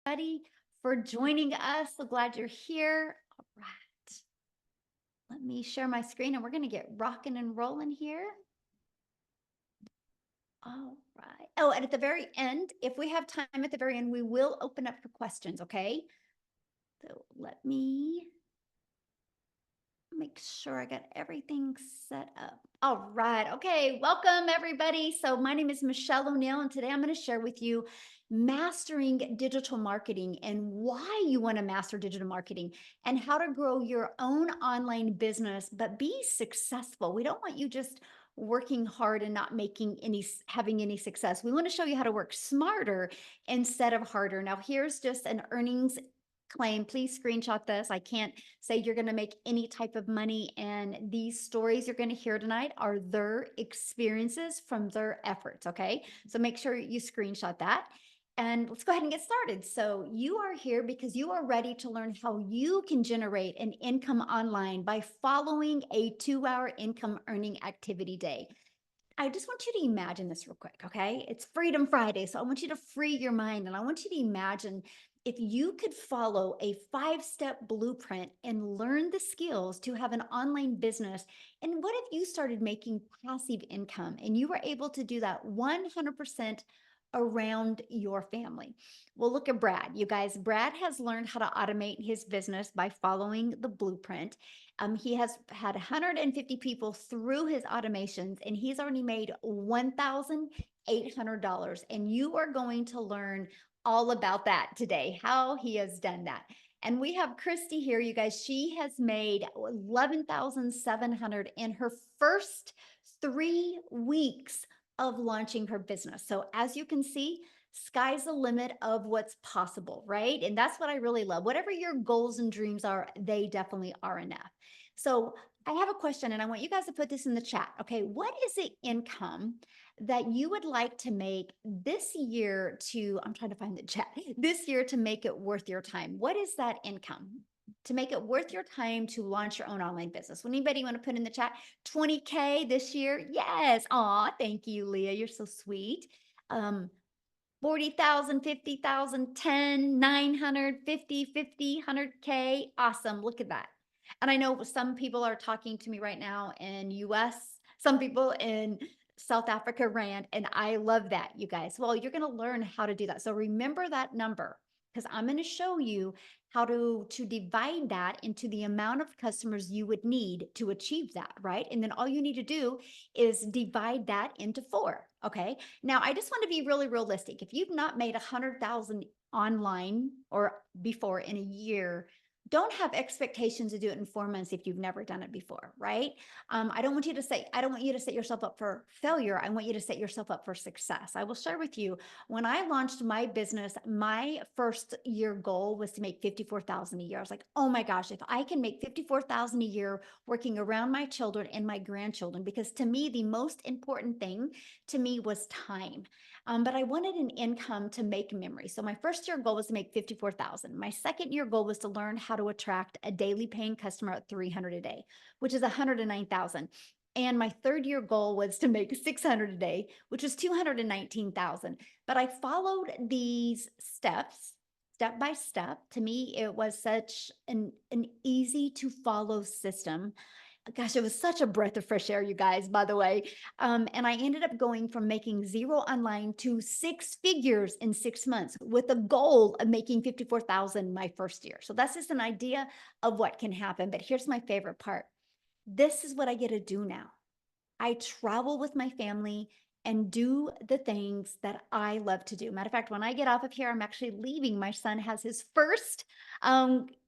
Everybody for joining us. So glad you're here. All right. Let me share my screen and we're going to get rocking and rolling here. All right. Oh, and at the very end, if we have time at the very end, we will open up for questions. Okay. So let me make sure I got everything set up. All right. Okay. Welcome, everybody. So, my name is Michelle O'Neill, and today I'm going to share with you mastering digital marketing and why you want to master digital marketing and how to grow your own online business, but be successful. We don't want you just working hard and not having any success. We want to show you how to work smarter instead of harder. Now, here's just an earnings claim. Please screenshot this. I can't say you're going to make any type of money. And these stories you're going to hear tonight are their experiences from their efforts. Okay. So make sure you screenshot that. And let's go ahead and get started. So, you are here because you are ready to learn how you can generate an income online by following a 2-hour income earning activity day. I just want you to imagine this real quick, okay? It's Freedom Friday, so I want you to free your mind and I want you to imagine if you could follow a 5-step blueprint and learn the skills to have an online business. And what if you started making passive income and you were able to do that 100% around your family? Well, look at Brad. You guys, Brad has learned how to automate his business by following the blueprint. He has had 150 people through his automations, and he's already made $1,800. And you are going to learn all about that today, how he has done that. And we have Christy here, you guys. She has made 11,700 in her first 3 weeks of launching her business. So as you can see, sky's the limit of what's possible, right? And that's what I really love. Whatever your goals and dreams are, they definitely are enough. So I have a question and I want you guys to put this in the chat. Okay. What is the income that you would like to make this year I'm trying to find the chat, this year to make it worth your time? What is that income? To make it worth your time to launch your own online business. Would anybody want to put in the chat 20K this year? Yes. Aw, thank you, Leah. You're so sweet. 40,000, 50,000, 10, 900, 50, 50, 100K. Awesome. Look at that. And I know some people are talking to me right now in US, some people in South Africa Rand, and I love that, you guys. Well, you're going to learn how to do that. So remember that number because I'm going to show you how to divide that into the amount of customers you would need to achieve that, right? And then all you need to do is divide that into 4, okay? Now, I just want to be really realistic. If you've not made 100,000 online or before in a year, don't have expectations to do it in 4 months if you've never done it before, right? I don't want you to set yourself up for failure. I want you to set yourself up for success. I will share with you, when I launched my business, my first year goal was to make 54,000 a year. I was like, oh my gosh, if I can make 54,000 a year working around my children and my grandchildren, because to me, the most important thing to me was time. But I wanted an income to make memories. So my first year goal was to make 54,000. My second year goal was to learn how to attract a daily paying customer at 300 a day, which is 109,000. And my third year goal was to make 600 a day, which was 219,000. But I followed these steps step by step. To me, it was such an easy to follow system. Gosh, it was such a breath of fresh air, you guys, by the way. And I ended up going from making 0 online to 6 figures in 6 months with a goal of making 54,000 my first year. So that's just an idea of what can happen. But here's my favorite part. This is what I get to do now. I travel with my family and do the things that I love to do. Matter of fact, when I get off of here, I'm actually leaving. My son has his first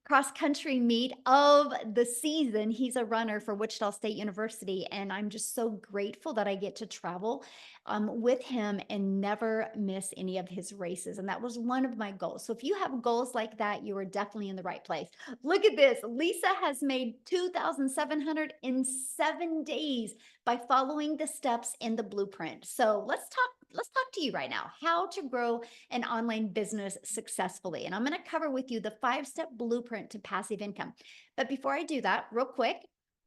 cross country meet of the season. He's a runner for Wichita State University, and I'm just so grateful that I get to travel with him and never miss any of his races. And that was one of my goals. So if you have goals like that, you are definitely in the right place. Look at this. Lisa has made 2,700 in 7 days by following the steps in the blueprint. So let's talk to you right now, how to grow an online business successfully. And I'm going to cover with you the 5-step blueprint to passive income. But before I do that, real quick,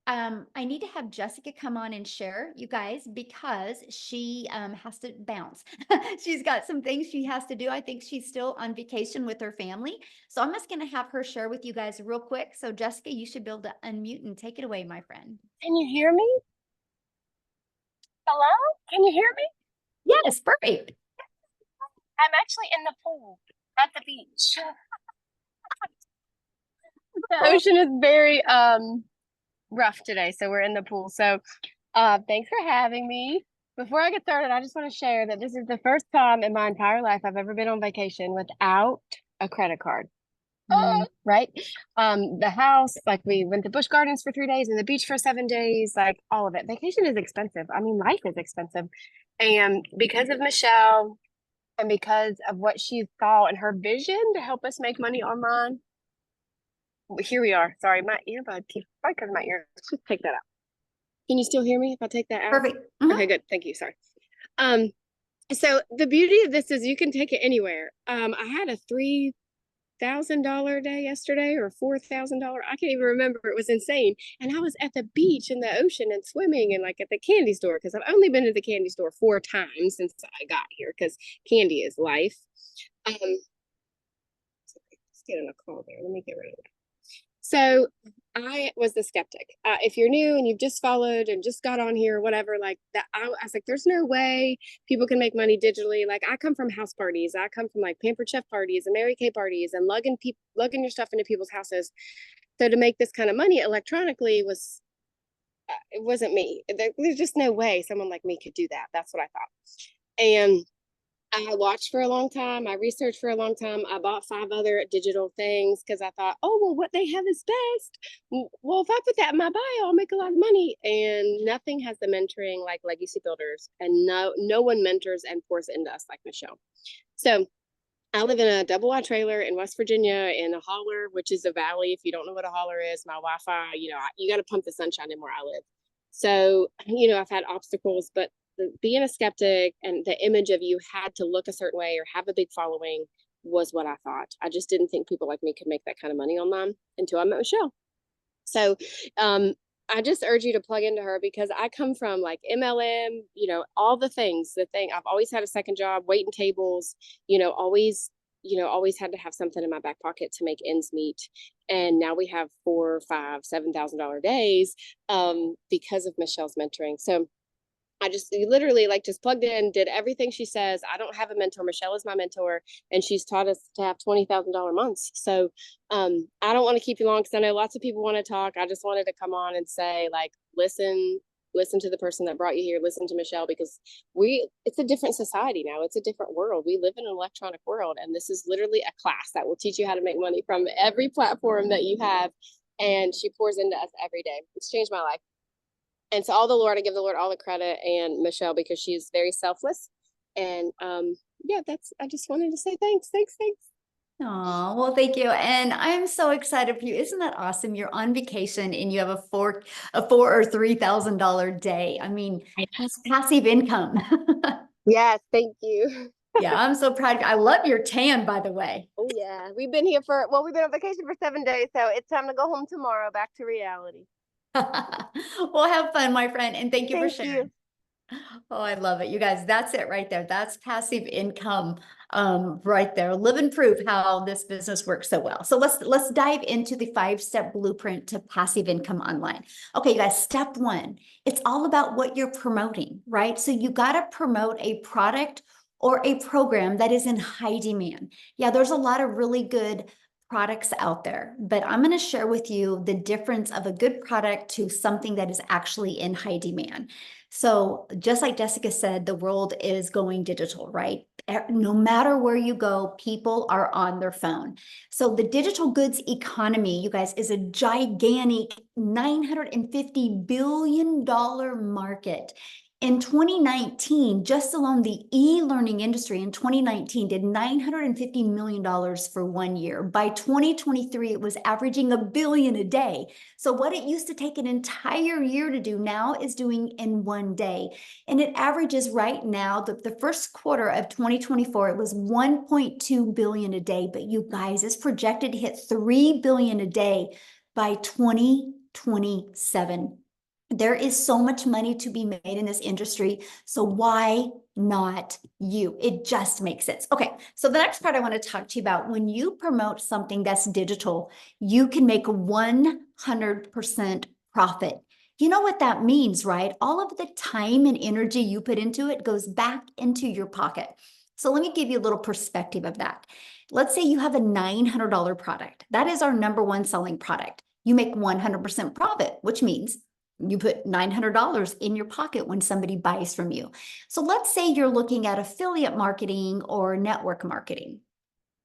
I need to have Jessica come on and share, you guys, because she has to bounce. She's got some things she has to do. I think she's still on vacation with her family. So I'm just going to have her share with you guys real quick. So Jessica, you should be able to unmute and take it away, my friend. Can you hear me? Hello? Can you hear me? Yes, perfect. I'm actually in the pool at the beach. The ocean is very rough today, so we're in the pool. So thanks for having me. Before I get started, I just want to share that this is the first time in my entire life I've ever been on vacation without a credit card. Right? The house, like we went to Busch Gardens for 3 days and the beach for 7 days, like all of it. Vacation is expensive. I mean, life is expensive. And because of Michelle and because of what she saw in her vision to help us make money online, here we are. Sorry, my earbud keeps probably because of my ear. Let's just take that out. Can you still hear me if I take that out? Perfect. Mhm. Okay, good. Thank you. Sorry. Um, so the beauty of this is you can take it anywhere. I had a $3,000 day yesterday or $4,000. I can't even remember. It was insane. And I was at the beach in the ocean and swimming and like at the candy store because I've only been to the candy store 4 times since I got here because candy is life. Let's get in a call there. Let me get rid of it. So I was the skeptic. If you're new and you've just followed and just got on here or whatever, like that, I was like, there's no way people can make money digitally. Like I come from house parties. I come from like Pampered Chef parties and Mary Kay parties and lugging your stuff into people's houses. So to make this kind of money electronically was, it wasn't me. There's just no way someone like me could do that. That's what I thought. And I watched for a long time. I researched for a long time. I bought 5 other digital things because I thought, oh, well, what they have is best. Well, if I put that in my bio, I'll make a lot of money. And nothing has the mentoring like Legacy Builders. And no one mentors and pours into us like Michelle. So I live in a double wide trailer in West Virginia in a holler, which is a valley. If you don't know what a holler is, my Wi-Fi, you got to pump the sunshine in where I live. So, I've had obstacles, but being a skeptic and the image of you had to look a certain way or have a big following was what I thought. I just didn't think people like me could make that kind of money online until I met Michelle. So, I just urge you to plug into her because I come from like MLM, all the things, I've always had a second job, waiting tables, always had to have something in my back pocket to make ends meet. And now we have 4, 5, $7,000 days because of Michelle's mentoring. So I just literally like just plugged in, did everything she says. I don't have a mentor. Michelle is my mentor, and she's taught us to have $20,000 months. So I don't want to keep you long because I know lots of people want to talk. I just wanted to come on and say, like, listen to the person that brought you here. Listen to Michelle because it's a different society now. It's a different world. We live in an electronic world, and this is literally a class that will teach you how to make money from every platform that you have. And she pours into us every day. It's changed my life. And to all the Lord, I give the Lord all the credit and Michelle because she's very selfless. And I just wanted to say thanks. Oh, well, thank you. And I'm so excited for you. Isn't that awesome? You're on vacation and you have a four or $3,000 day. I mean, that's passive income. Yes, thank you. Yeah, I'm so proud of you. I love your tan, by the way. Oh yeah, we've been on vacation for 7 days, so it's time to go home tomorrow, back to reality. Well, have fun, my friend, and thank you for Thank sharing. you. Oh, I love it. You guys, that's it right there. That's passive income right there. Live and prove how this business works so well. So let's dive into the 5-step blueprint to passive income online. Okay, you guys, step 1, it's all about what you're promoting, right? So you got to promote a product or a program that is in high demand. Yeah, there's a lot of really good products out there, but I'm going to share with you the difference of a good product to something that is actually in high demand. So just like Jessica said, the world is going digital, right? No matter where you go, people are on their phone. So the digital goods economy, you guys, is a gigantic $950 billion market. In 2019, just alone the e-learning industry in 2019 did $950 million for 1 year. By 2023, it was averaging $1 billion a day. So what it used to take an entire year to do now is doing in 1 day. And it averages right now, the first quarter of 2024, it was 1.2 billion a day. But you guys, it's projected to hit 3 billion a day by 2025. 27. There is so much money to be made in this industry. So why not you? It just makes sense. Okay, so the next part I want to talk to you about, when you promote something that's digital, you can make 100% profit. You know what that means, right? All of the time and energy you put into it goes back into your pocket. So let me give you a little perspective of that. Let's say you have a $900 product. That is our number one selling product. You make 100% profit, which means you put $900 in your pocket when somebody buys from you. So let's say you're looking at affiliate marketing or network marketing.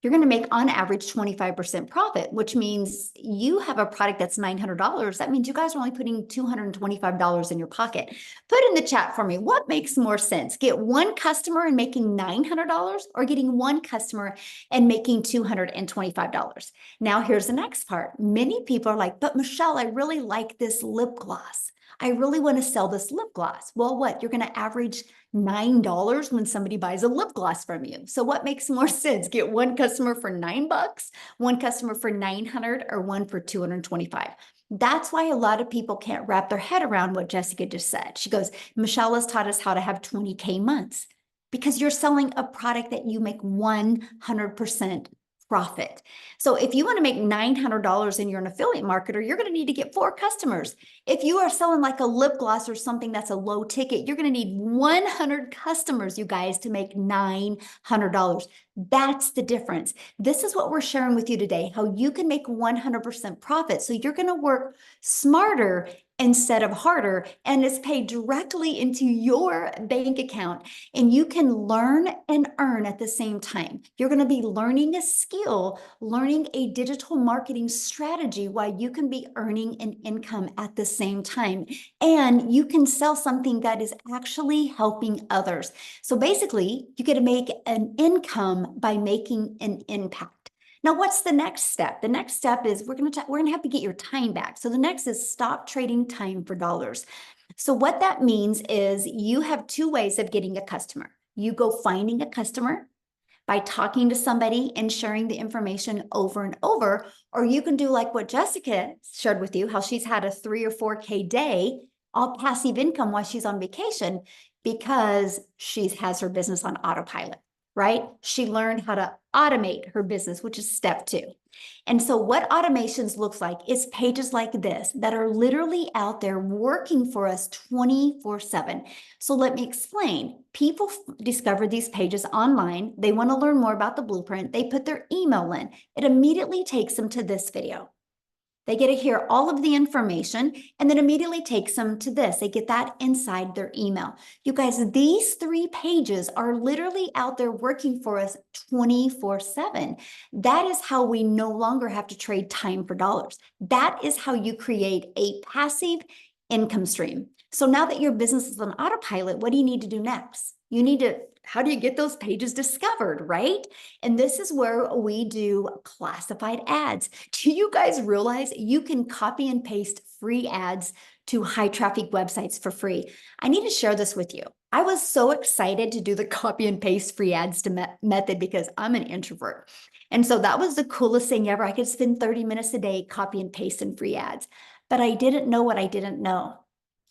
You're going to make on average 25% profit, which means you have a product that's $900. That means you guys are only putting $225 in your pocket. Put in the chat for me, what makes more sense? Get one customer and making $900, or getting one customer and making $225? Now, here's the next part. Many people are like, but Michelle, I really like this lip gloss. I really want to sell this lip gloss. Well, what? You're going to average $9 when somebody buys a lip gloss from you. So what makes more sense? Get one customer for $9, one customer for 900, or one for 225. That's why a lot of people can't wrap their head around what Jessica just said. She goes, Michelle has taught us how to have 20K months, because you're selling a product that you make 100% profit. So if you want to make $900 and you're an affiliate marketer, you're going to need to get 4 customers. If you are selling like a lip gloss or something that's a low ticket, you're going to need 100 customers, you guys, to make $900. That's the difference. This is what we're sharing with you today, how you can make 100% profit. So you're going to work smarter instead of harder, and it's paid directly into your bank account, and you can learn and earn at the same time. You're going to be learning a skill, learning a digital marketing strategy, while you can be earning an income at the same time, and you can sell something that is actually helping others. So basically, you get to make an income by making an impact. Now, what's the next step? The next step is we're going to have to get your time back. So the next is stop trading time for dollars. So what that means is you have 2 ways of getting a customer. You go finding a customer by talking to somebody and sharing the information over and over, or you can do like what Jessica shared with you, how she's had a 3 or 4K day, all passive income while she's on vacation, because she has her business on autopilot, right? She learned how to automate her business, which is step 2. And so what automations looks like is pages like this that are literally out there working for us 24/7. So let me explain. People discover these pages online. They want to learn more about the blueprint. They put their email in. It immediately takes them to this video. They get to hear all of the information, and then immediately takes them to this. They get that inside their email. You guys, these 3 pages are literally out there working for us 24/7. That is how we no longer have to trade time for dollars. That is how you create a passive income stream. So now that your business is on autopilot, what do you need to do next? How do you get those pages discovered, right? And this is where we do classified ads. Do you guys realize you can copy and paste free ads to high traffic websites for free? I need to share this with you. I was so excited to do the copy and paste free ads method because I'm an introvert. And so that was the coolest thing ever. I could spend 30 minutes a day copy and pasting free ads, but I didn't know what I didn't know.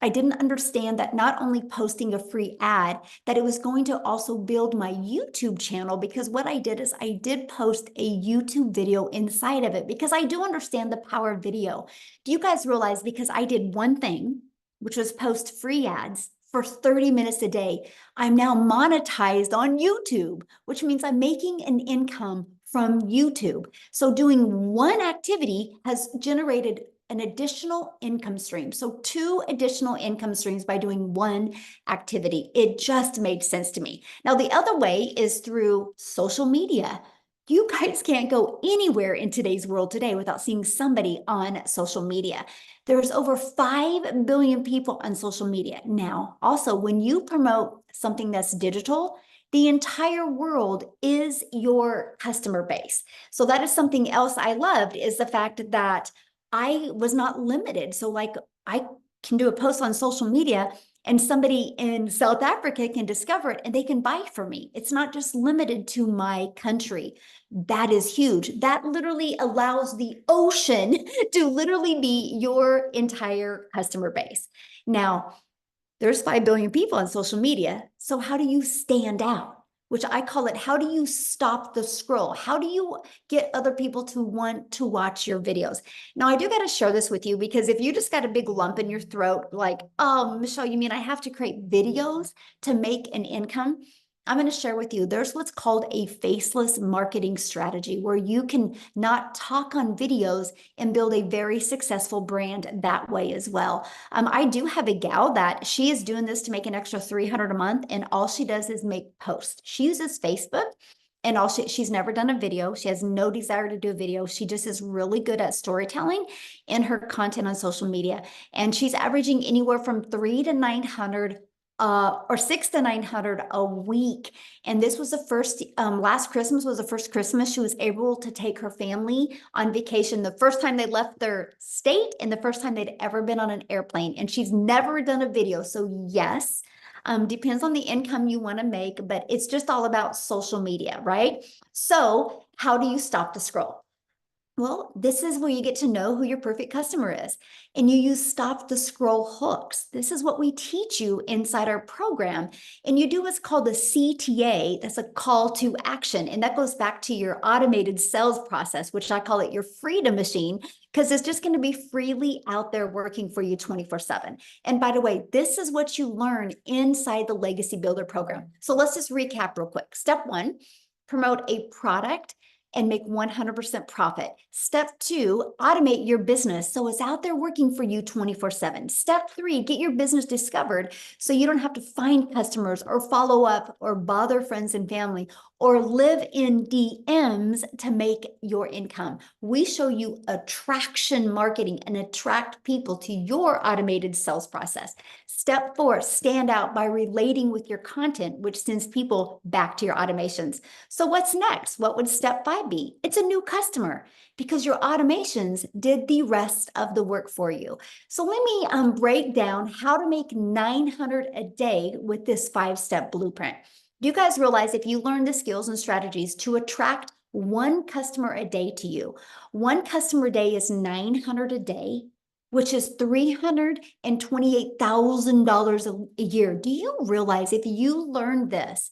I didn't understand that not only posting a free ad, that it was going to also build my YouTube channel, because what I did is I did post a YouTube video inside of it, because I do understand the power of video. Do you guys realize, because I did one thing, which was post free ads for 30 minutes a day, I'm now monetized on YouTube, which means I'm making an income from YouTube. So doing one activity has generated an additional income stream. So 2 additional income streams by doing one activity. It just made sense to me. Now, the other way is through social media. You guys can't go anywhere in today's world today without seeing somebody on social media. There's over 5 billion people on social media now. Also, when you promote something that's digital, the entire world is your customer base. So that is something else I loved, is the fact that I was not limited. So like, I can do a post on social media and somebody in South Africa can discover it and they can buy from me. It's not just limited to my country. That is huge. That literally allows the ocean to literally be your entire customer base. Now, there's 5 billion people on social media. So how do you stand out? Which I call it, how do you stop the scroll? How do you get other people to want to watch your videos? Now, I do got to share this with you, because if you just got a big lump in your throat, like, oh, Michelle, you mean I have to create videos to make an income? I'm going to share with you, there's what's called a faceless marketing strategy, where you can not talk on videos and build a very successful brand that way as well. I do have a gal that she is doing this to make an extra 300 a month, and all she does is make posts. She uses Facebook, and she's never done a video. She has no desire to do a video. She just is really good at storytelling in her content on social media. And she's averaging anywhere from 3 to 900 or 6 to 900 a week. And this was the first, last Christmas was the first Christmas she was able to take her family on vacation, the first time they left their state and the first time they'd ever been on an airplane. And she's never done a video. So yes, depends on the income you want to make, but it's just all about social media, right? So how do you stop the scroll? Well, this is where you get to know who your perfect customer is. And you use stop the scroll hooks. This is what we teach you inside our program. And you do what's called the CTA. That's a call to action. And that goes back to your automated sales process, which I call it your freedom machine, because it's just going to be freely out there working for you 24/7. And by the way, this is what you learn inside the Legacy Builder program. So let's just recap real quick. Step 1, promote a product and make 100% profit. Step 2, automate your business so it's out there working for you 24/7. Step 3, get your business discovered so you don't have to find customers or follow up or bother friends and family or live in DMs to make your income. We show you attraction marketing and attract people to your automated sales process. Step 4, stand out by relating with your content, which sends people back to your automations. So what's next? What would step 5 be? It's a new customer, because your automations did the rest of the work for you. So let me break down how to make 900 a day with this 5-step blueprint. You guys realize if you learn the skills and strategies to attract one customer a day to you, one customer a day is 900 a day, which is $328,000 a year. Do you realize if you learned this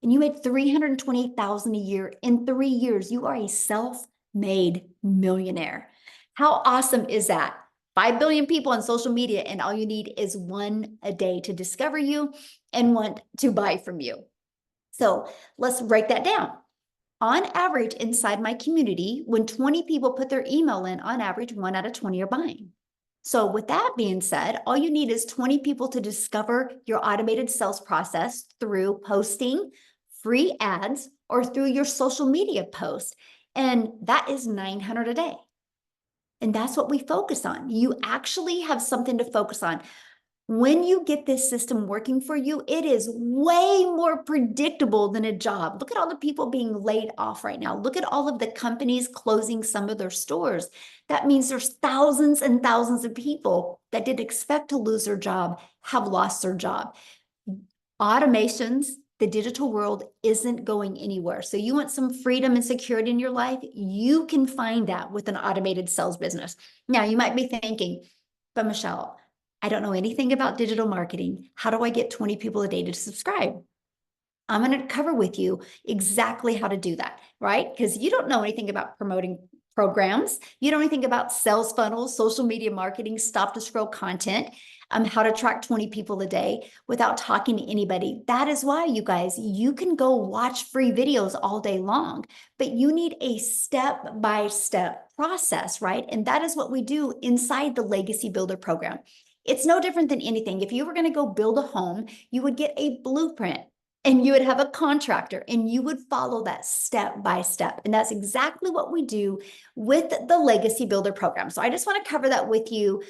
and you made $328,000 a year in 3 years, you are a self-made millionaire? How awesome is that? 5 billion people on social media, and all you need is one a day to discover you and want to buy from you. So let's break that down. On average, inside my community, when 20 people put their email in, on average, 1 out of 20 are buying. So with that being said, all you need is 20 people to discover your automated sales process through posting free ads or through your social media post. And that is 900 a day. And that's what we focus on. You actually have something to focus on. When you get this system working for you, it is way more predictable than a job. Look at all the people being laid off right now. Look at all of the companies closing some of their stores. That means there's thousands and thousands of people that didn't expect to lose their job, have lost their job. Automations, the digital world isn't going anywhere. So you want some freedom and security in your life, you can find that with an automated sales business. Now, you might be thinking, but Michelle, I don't know anything about digital marketing. How do I get 20 people a day to subscribe? I'm going to cover with you exactly how to do that, right? Because you don't know anything about promoting programs. You don't know anything about sales funnels, social media marketing, stop to scroll content, how to track 20 people a day without talking to anybody. That is why, you guys, you can go watch free videos all day long, but you need a step-by-step process, right? And that is what we do inside the Legacy Builder program. It's no different than anything. If you were going to go build a home, you would get a blueprint and you would have a contractor and you would follow that step by step. And that's exactly what we do with the Legacy Builder program. So I just want to cover that with you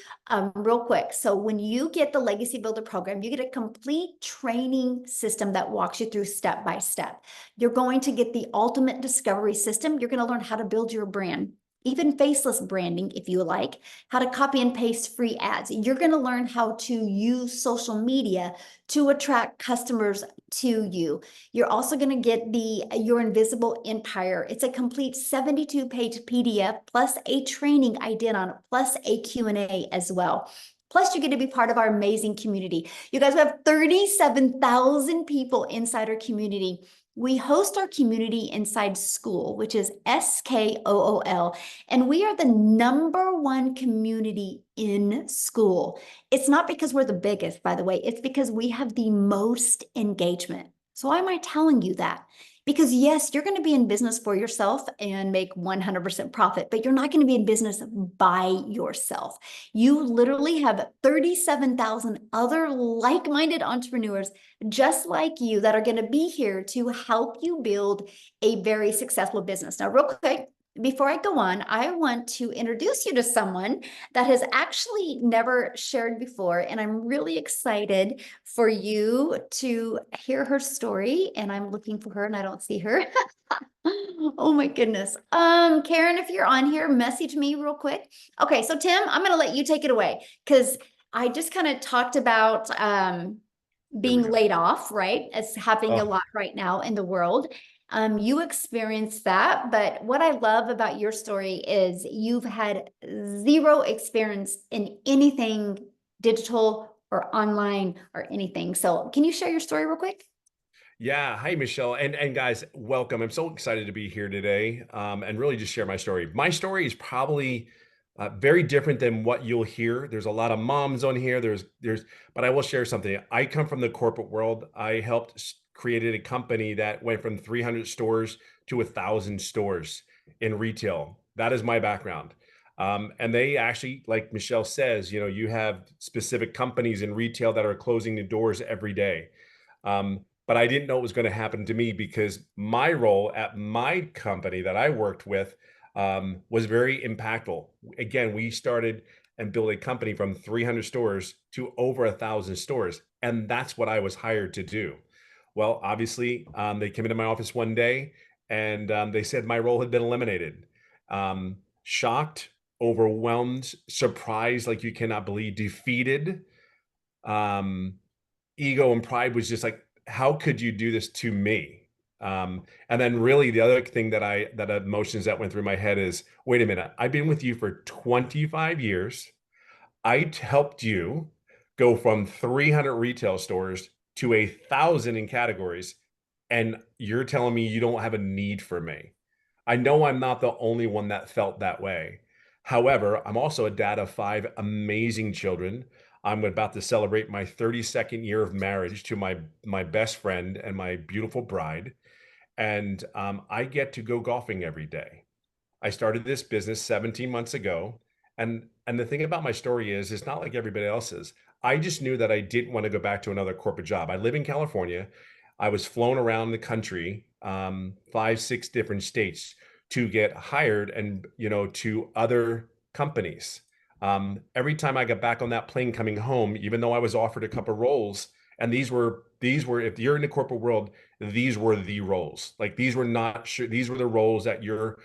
real quick. So when you get the Legacy Builder program, you get a complete training system that walks you through step by step. You're going to get the ultimate discovery system. You're going to learn how to build your brand even faceless branding, if you like, how to copy and paste free ads. You're going to learn how to use social media to attract customers to you. You're also going to get the Your Invisible Empire. It's a complete 72-page PDF plus a training I did on it, plus a Q&A as well. Plus, you get to be part of our amazing community. You guys, we have 37,000 people inside our community. We host our community inside School, which is SKOOL, and we are the #1 community in School. It's not because we're the biggest, by the way, it's because we have the most engagement. So why am I telling you that? Because yes, you're going to be in business for yourself and make 100% profit, but you're not going to be in business by yourself. You literally have 37,000 other like-minded entrepreneurs just like you that are going to be here to help you build a very successful business. Now, real quick, before I go on, I want to introduce you to someone that has actually never shared before, and I'm really excited for you to hear her story, and I'm looking for her and I don't see her. Oh my goodness. Karen, if you're on here, message me real quick. Okay, so Tim, I'm going to let you take it away because I just kind of talked about There we being go. laid off, right? It's happening a Oh, lot right now in the world. You experienced that, but what I love about your story is you've had zero experience in anything digital or online or anything. So can you share your story real quick? yeah. Hi, Michelle. And guys, welcome. I'm so excited to be here today, and really just share my story. My story is probably very different than what you'll hear. There's a lot of moms on here. But I will share something. I come from the corporate world. I helped created a company that went from 300 stores to 1,000 stores in retail. That is my background. And they actually, like Michelle says, you have specific companies in retail that are closing the doors every day. But I didn't know it was going to happen to me because my role at my company that I worked with was very impactful. Again, we started and built a company from 300 stores to over 1,000 stores. And that's what I was hired to do. Well, obviously, they came into my office one day and they said my role had been eliminated. Shocked, overwhelmed, surprised, like you cannot believe, defeated. Um, Ego and pride was just like, how could you do this to me? And then really the other thing that emotions that went through my head is, wait a minute, I've been with you for 25 years. Helped you go from 300 retail stores to 1,000 in categories, and you're telling me you don't have a need for me. I know I'm not the only one that felt that way. However, I'm also a dad of 5 amazing children. I'm about to celebrate my 32nd year of marriage to my best friend and my beautiful bride, and I get to go golfing every day. I started this business 17 months ago. And the thing about my story is it's not like everybody else's. I just knew that I didn't want to go back to another corporate job. I live in California. I was flown around the country, 5, 6 different states to get hired and, to other companies. Every time I got back on that plane coming home, even though I was offered a couple roles, and these were, if you're in the corporate world, these were the roles. Like these were not sure, these were the roles that you're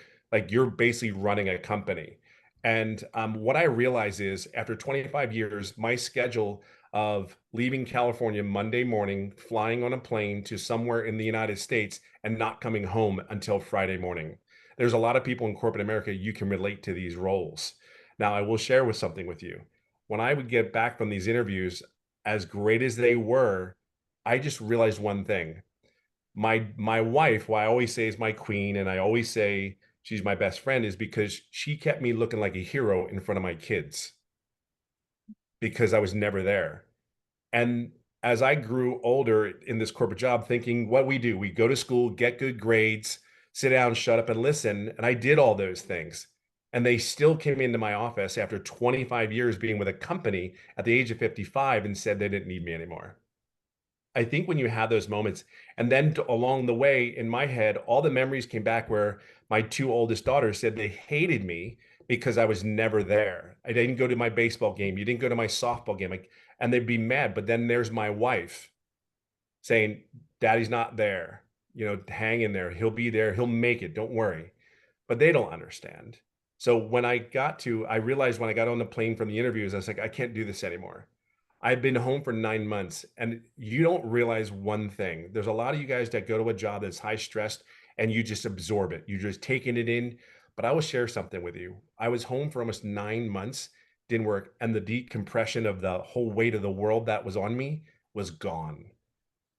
basically running a company. And what I realize is after 25 years, my schedule of leaving California Monday morning, flying on a plane to somewhere in the United States and not coming home until Friday morning. There's a lot of people in corporate America, you can relate to these roles. Now, I will share with something with you. When I would get back from these interviews, as great as they were, I just realized one thing. My wife, who I always say is my queen, and I always say she's my best friend, is because she kept me looking like a hero in front of my kids because I was never there. And as I grew older in this corporate job, thinking what we do, we go to school, get good grades, sit down, shut up and listen. And I did all those things. And they still came into my office after 25 years being with a company at the age of 55 and said they didn't need me anymore. I think when you have those moments, and then along the way in my head, all the memories came back where my 2 oldest daughters said they hated me because I was never there. I didn't go to my baseball game. You didn't go to my softball game. Like, and they'd be mad. But then there's my wife saying, Daddy's not there. Hang in there. He'll be there. He'll make it. Don't worry. But they don't understand. So when I realized when I got on the plane from the interviews, I was like, I can't do this anymore. I've been home for 9 months and you don't realize one thing. There's a lot of you guys that go to a job that's high stressed and you just absorb it. You're just taking it in. But I will share something with you. I was home for almost 9 months, didn't work. And the decompression of the whole weight of the world that was on me was gone.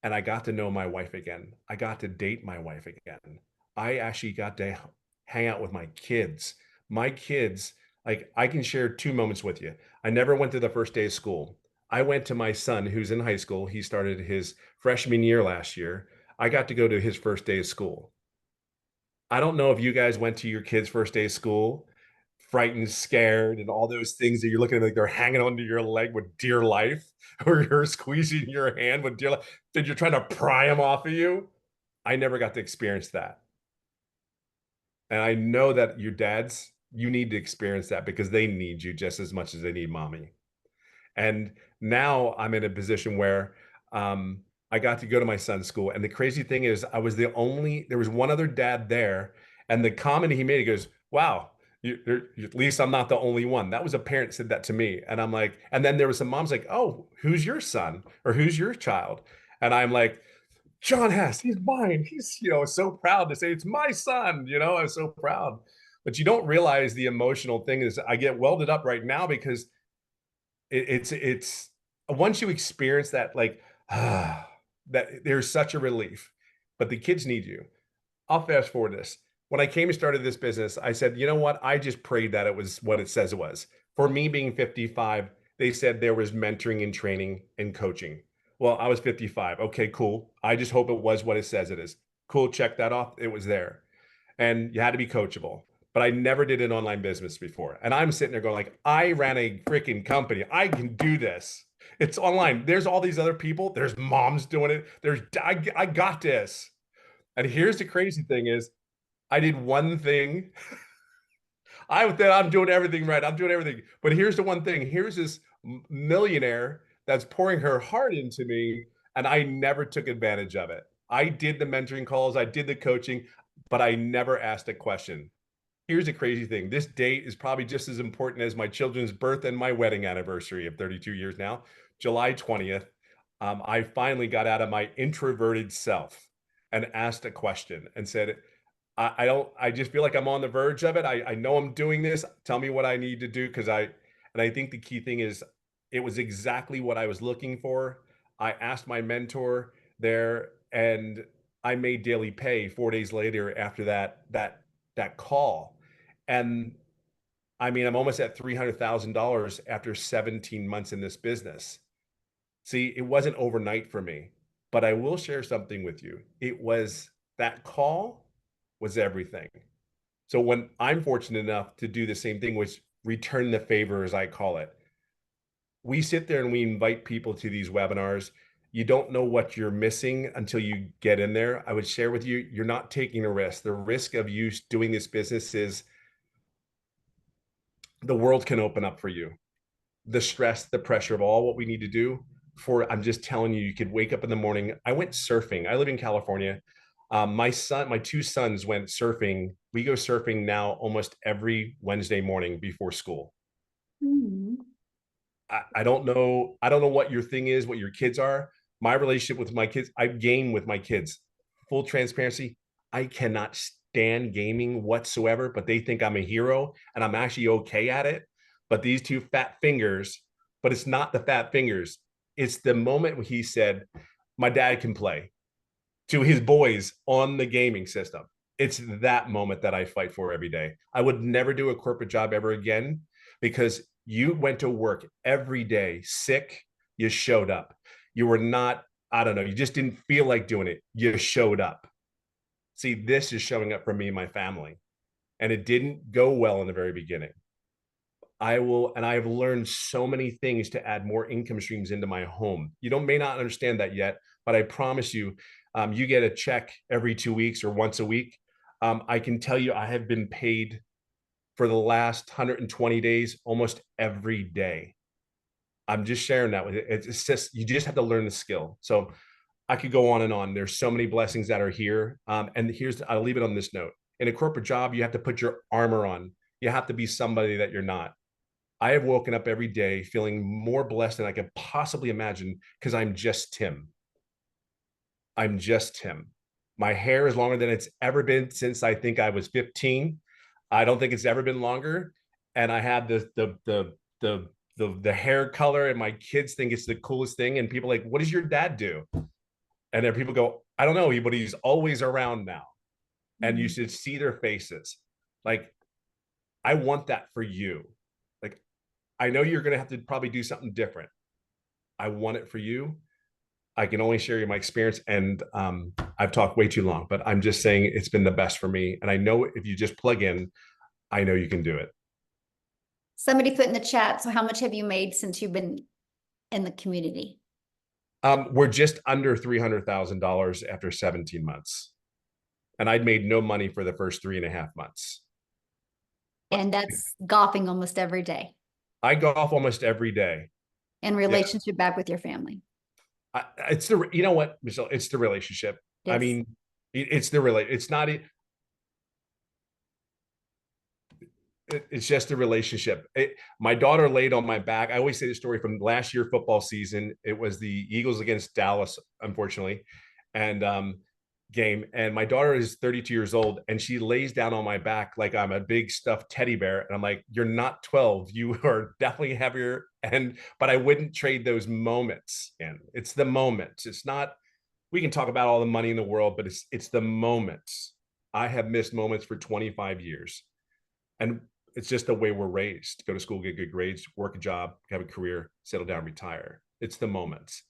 And I got to know my wife again. I got to date my wife again. I actually got to hang out with my kids. My kids, like I can share 2 moments with you. I never went to the first day of school. I went to my son who's in high school. He started his freshman year last year. I got to go to his first day of school. I don't know if you guys went to your kids' first day of school, frightened, scared, and all those things that you're looking at like they're hanging onto your leg with dear life, or you're squeezing your hand with dear life, that you're trying to pry them off of you. I never got to experience that. And I know that your dads, you need to experience that because they need you just as much as they need mommy. And now I'm in a position where I got to go to my son's school. And the crazy thing is, there was one other dad there. And the comment he made, he goes, wow, at least I'm not the only one. That was a parent said that to me. And I'm like, and then there was some moms like, oh, who's your son or who's your child? And I'm like, John Hess, he's mine. He's, so proud to say it's my son, I'm so proud. But you don't realize the emotional thing is I get welded up right now because it's once you experience that, like, that there's such a relief, but the kids need you. I'll fast forward this. When I came and started this business, I said, you know what? I just prayed that it was what it says it was. For me being 55, they said there was mentoring and training and coaching. Well, I was 55. Okay, cool. I just hope it was what it says it is. Cool. Check that off. It was there. And you had to be coachable. But I never did an online business before. And I'm sitting there going like, I ran a freaking company. I can do this. It's online. There's all these other people. There's moms doing it. I got this. And here's the crazy thing is I did one thing. I'm doing everything right. I'm doing everything. But here's the one thing. Here's this millionaire that's pouring her heart into me, and I never took advantage of it. I did the mentoring calls, I did the coaching, but I never asked a question. Here's the crazy thing. This date is probably just as important as my children's birth and my wedding anniversary of 32 years now, July 20th. I finally got out of my introverted self and asked a question and said, I just feel like I'm on the verge of it. I know I'm doing this. Tell me what I need to do. And I think the key thing is it was exactly what I was looking for. I asked my mentor there and I made daily pay 4 days later after that call. And I mean, I'm almost at $300,000 after 17 months in this business. See, it wasn't overnight for me, but I will share something with you. That call was everything. So when I'm fortunate enough to do the same thing, which return the favor, as I call it, we sit there and we invite people to these webinars. You don't know what you're missing until you get in there. I would share with you, you're not taking a risk. The risk of you doing this business is the world can open up for you. The stress, the pressure of all what we need to do I'm just telling you, you could wake up in the morning. I went surfing. I live in California. My 2 sons went surfing. We go surfing now almost every Wednesday morning before school. Mhm. I don't know. I don't know what your thing is, what your kids are. My relationship with my kids, I've gamed with my kids. Full transparency, I cannot stand gaming whatsoever, but they think I'm a hero and I'm actually okay at it. But these two fat fingers, but it's not the fat fingers. It's the moment when he said, my dad can play to his boys on the gaming system. It's that moment that I fight for every day. I would never do a corporate job ever again because you went to work every day sick, you showed up. You were not, I don't know, you just didn't feel like doing it. You showed up. See, this is showing up for me and my family. And it didn't go well in the very beginning. I have learned so many things to add more income streams into my home. May not understand that yet, but I promise you, you get a check every 2 weeks or once a week. I can tell you, I have been paid for the last 120 days, almost every day. I'm just sharing that with you. It's just, you just have to learn the skill. So I could go on and on. There's so many blessings that are here. And I'll leave it on this note. In a corporate job, you have to put your armor on. you have to be somebody that you're not. I have woken up every day feeling more blessed than I could possibly imagine because I'm just Tim. I'm just Tim. My hair is longer than it's ever been since I think I was 15. I don't think it's ever been longer. And I have the hair color, and my kids think it's the coolest thing. And people are like, what does your dad do? And then people go, I don't know, but he's always around now. And you should see their faces. Like, I want that for you. Like, I know you're going to have to probably do something different. I want it for you. I can only share you my experience, and I've talked way too long, but I'm just saying it's been the best for me. And I know if you just plug in, I know you can do it. Somebody put in the chat, so how much have you made since you've been in the community? We're just under $300,000 after 17 months. And I'd made no money for the first 3.5 months. And that's golfing almost every day. I golf almost every day. And relationship back with your family. It's the, you know what, Michelle, it's the relationship. Yes. I mean, it's the it's not, it's just a relationship. My daughter laid on my back. I always say the story from last year football season. It was the Eagles against Dallas, unfortunately, and game. And my daughter is 32 years old, and she lays down on my back like I'm a big stuffed teddy bear. And I'm like, you're not 12. You are definitely heavier. But I wouldn't trade those moments. And it's the moments. It's not, we can talk about all the money in the world, but it's the moments. I have missed moments for 25 years. And it's just the way we're raised. Go to school, get good grades, work a job, have a career, settle down, retire. It's the moments.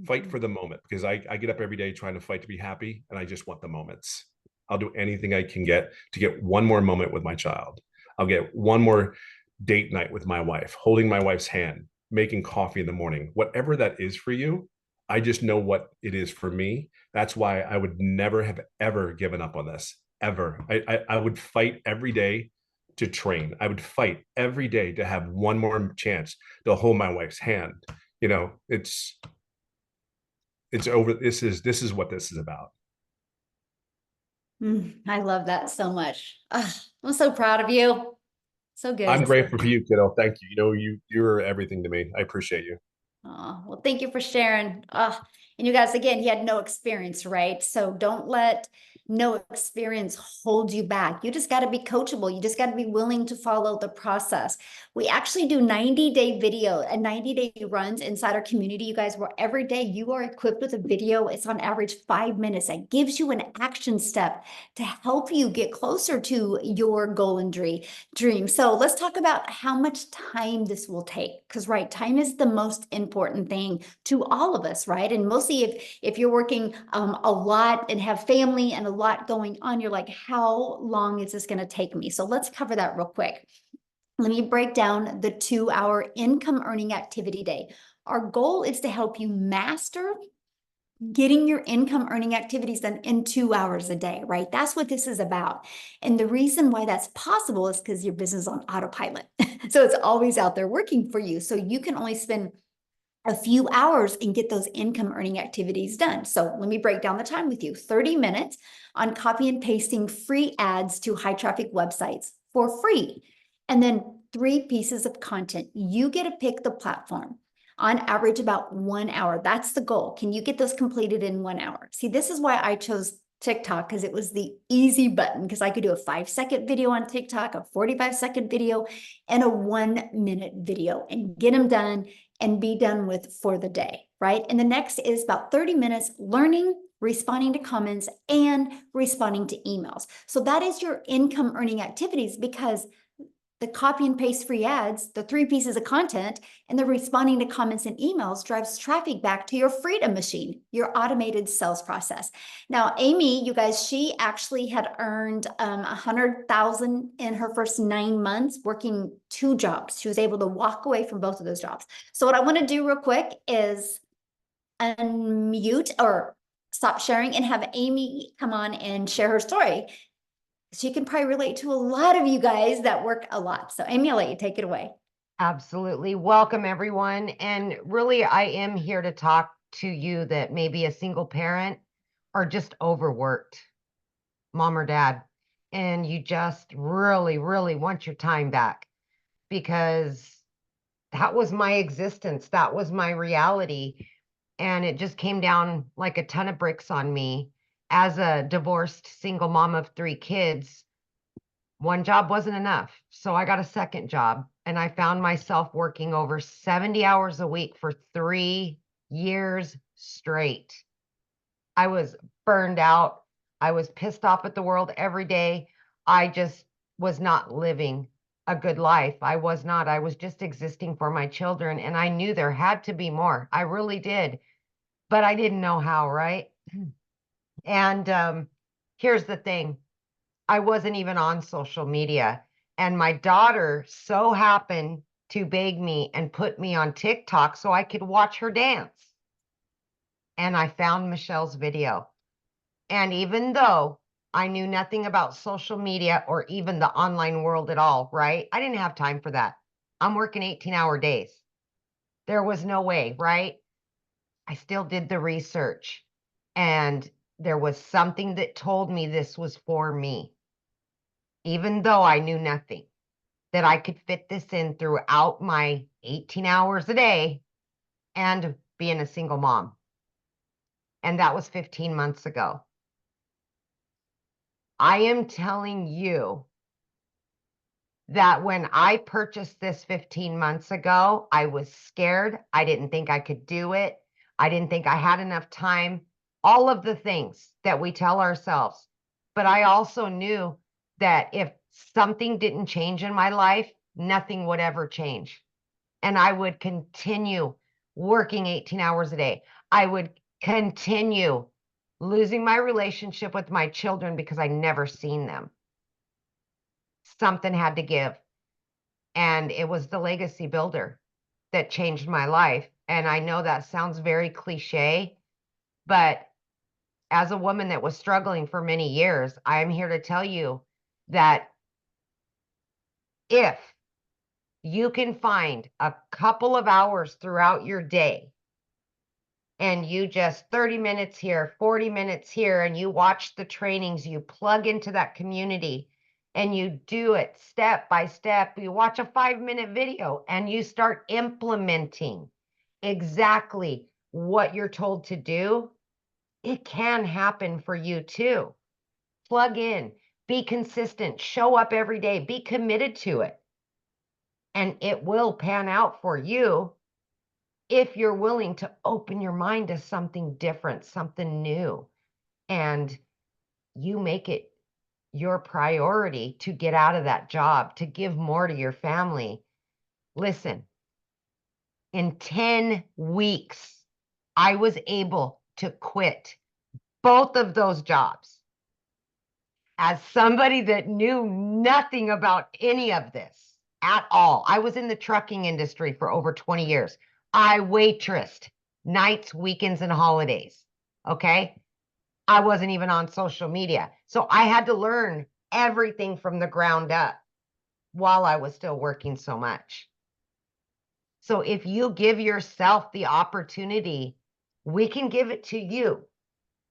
Fight for the moment, because I get up every day trying to fight to be happy, and I just want the moments. I'll do anything I can get to get one more moment with my child. I'll get one more date night with my wife, holding my wife's hand, making coffee in the morning, whatever that is for you. I just know what it is for me. That's why I would never have ever given up on this, ever. I would fight every day to train. I would fight every day to have one more chance to hold my wife's hand. You know, it's over. This is what this is about. I love that so much. I'm so proud of you. So good. I'm grateful for you, kiddo. Thank you. You know, you're everything to me. I appreciate you. Oh, well, thank you for sharing. And you guys, again, he had no experience, right? So don't let no experience hold you back. You just got to be coachable. You just got to be willing to follow the process. We actually do 90-day video and 90-day runs inside our community, you guys, where every day you are equipped with a video. It's on average 5 minutes. That gives you an action step to help you get closer to your goal and dream. So let's talk about how much time this will take, because right, time is the most important thing to all of us, right? And mostly if you're working a lot and have family and a lot going on, you're like, how long is this going to take me? So let's cover that real quick. Let me break down the 2-hour income earning activity day. Our goal is to help you master getting your income earning activities done in 2 hours a day, right? That's what this is about. And the reason why that's possible is because your business is on autopilot. So it's always out there working for you. So you can only spend a few hours and get those income earning activities done. So let me break down the time with you. 30 minutes on copy and pasting free ads to high traffic websites for free. And then 3 pieces of content. You get to pick the platform. On average, about 1 hour. That's the goal. Can you get those completed in 1 hour? See, this is why I chose TikTok, because it was the easy button, because I could do a 5-second video on TikTok, a 45-second video, and a 1-minute video, and get them done and be done with for the day, right? And the next is about 30 minutes learning, responding to comments, and responding to emails. So that is your income earning activities, because the copy and paste free ads, the 3 pieces of content, and the responding to comments and emails drives traffic back to your freedom machine, your automated sales process. Now, Amy, you guys, she actually had earned $100,000 in her first 9 months working 2 jobs. She was able to walk away from both of those jobs. So what I want to do real quick is unmute or stop sharing and have Amy come on and share her story. She can probably relate to a lot of you guys that work a lot. So Amy, I'll let you take it away. Absolutely. Welcome, everyone. And really, I am here to talk to you that may be a single parent or just overworked, mom or dad. and you just really, really want your time back, because that was my existence. That was my reality. And it just came down like a ton of bricks on me as a divorced single mom of 3 kids. One job wasn't enough. So I got a second job, and I found myself working over 70 hours a week for 3 years straight. I was burned out. I was pissed off at the world every day. I just was not living a good life. I was not. I was just existing for my children. And I knew there had to be more. I really did. But I didn't know how, right? And here's the thing. I wasn't even on social media. And my daughter so happened to beg me and put me on TikTok so I could watch her dance. And I found Michelle's video. And even though I knew nothing about social media or even the online world at all, right? I didn't have time for that. I'm working 18-hour days. There was no way, right? I still did the research, and there was something that told me this was for me, even though I knew nothing, that I could fit this in throughout my 18 hours a day and being a single mom. And that was 15 months ago. I am telling you that when I purchased this 15 months ago, I was scared. I didn't think I could do it. I didn't think I had enough time. All of the things that we tell ourselves. But I also knew that if something didn't change in my life, nothing would ever change. And I would continue working 18 hours a day. I would continue losing my relationship with my children because I never seen them. Something had to give. And it was the legacy builder that changed my life. And I know that sounds very cliche, but as a woman that was struggling for many years, I'm here to tell you that if you can find a couple of hours throughout your day, and you just 30 minutes here, 40 minutes here, and you watch the trainings, you plug into that community, and you do it step by step. You watch a 5-minute video and you start implementing exactly what you're told to do. It can happen for you too. Plug in, be consistent, show up every day, be committed to it. And it will pan out for you if you're willing to open your mind to something different, something new, and you make it your priority to get out of that job, to give more to your family. Listen, in 10 weeks, I was able to quit both of those jobs. As somebody that knew nothing about any of this at all, I was in the trucking industry for over 20 years. I waitressed nights, weekends, and holidays. Okay. I wasn't even on social media. So I had to learn everything from the ground up while I was still working so much. So if you give yourself the opportunity, we can give it to you.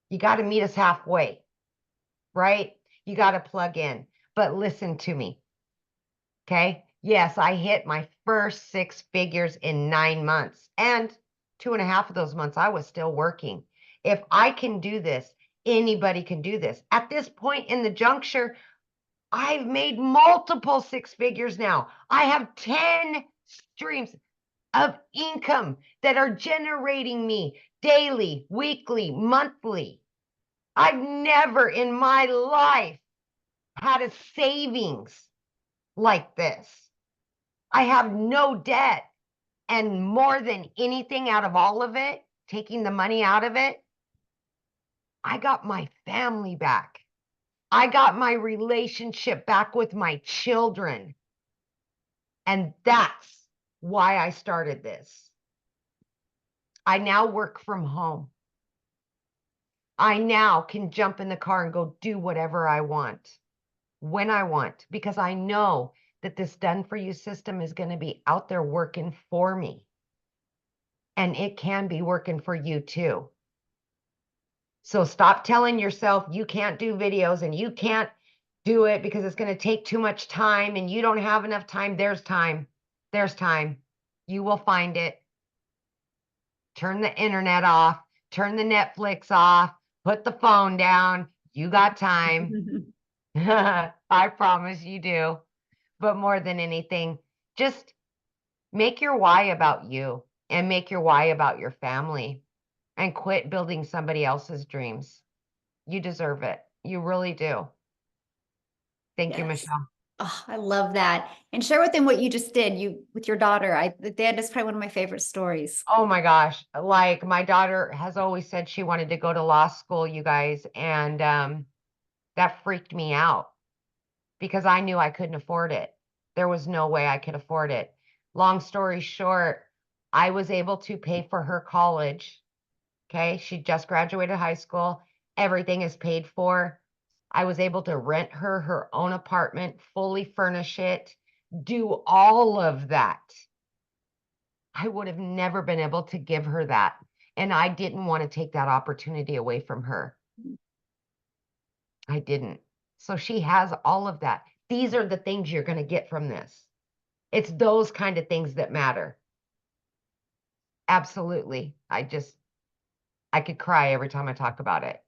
You got to meet us halfway, right? You got to plug in. But listen to me. Okay. Yes, I hit my first 6 figures in 9 months, and 2.5 of those months I was still working. If I can do this, anybody can do this. At this point in the juncture, I've made multiple 6 figures now. I have 10 streams of income that are generating me daily, weekly, monthly. I've never in my life had a savings like this. I have no debt. And more than anything out of all of it, taking the money out of it, I got my family back. I got my relationship back with my children. And that's why I started this. I now work from home. I now can jump in the car and go do whatever I want, when I want, because I know that this done for you system is going to be out there working for me. And it can be working for you too. So stop telling yourself you can't do videos and you can't do it because it's going to take too much time and you don't have enough time. There's time. There's time. You will find it. Turn the internet off, turn the Netflix off, put the phone down. You got time. I promise you do. But more than anything, just make your why about you and make your why about your family and quit building somebody else's dreams. You deserve it. You really do. Thank you, Yes. Michelle. Oh, I love that. And share with them what you just did with your daughter. That is probably one of my favorite stories. Oh my gosh. Like my daughter has always said she wanted to go to law school, you guys, and that freaked me out because I knew I couldn't afford it. There was no way I could afford it. Long story short, I was able to pay for her college. Okay. She just graduated high school. Everything is paid for. I was able to rent her her own apartment, fully furnish it, do all of that. I would have never been able to give her that. And I didn't want to take that opportunity away from her. I didn't. So she has all of that. These are the things you're going to get from this. It's those kind of things that matter. Absolutely. I could cry every time I talk about it.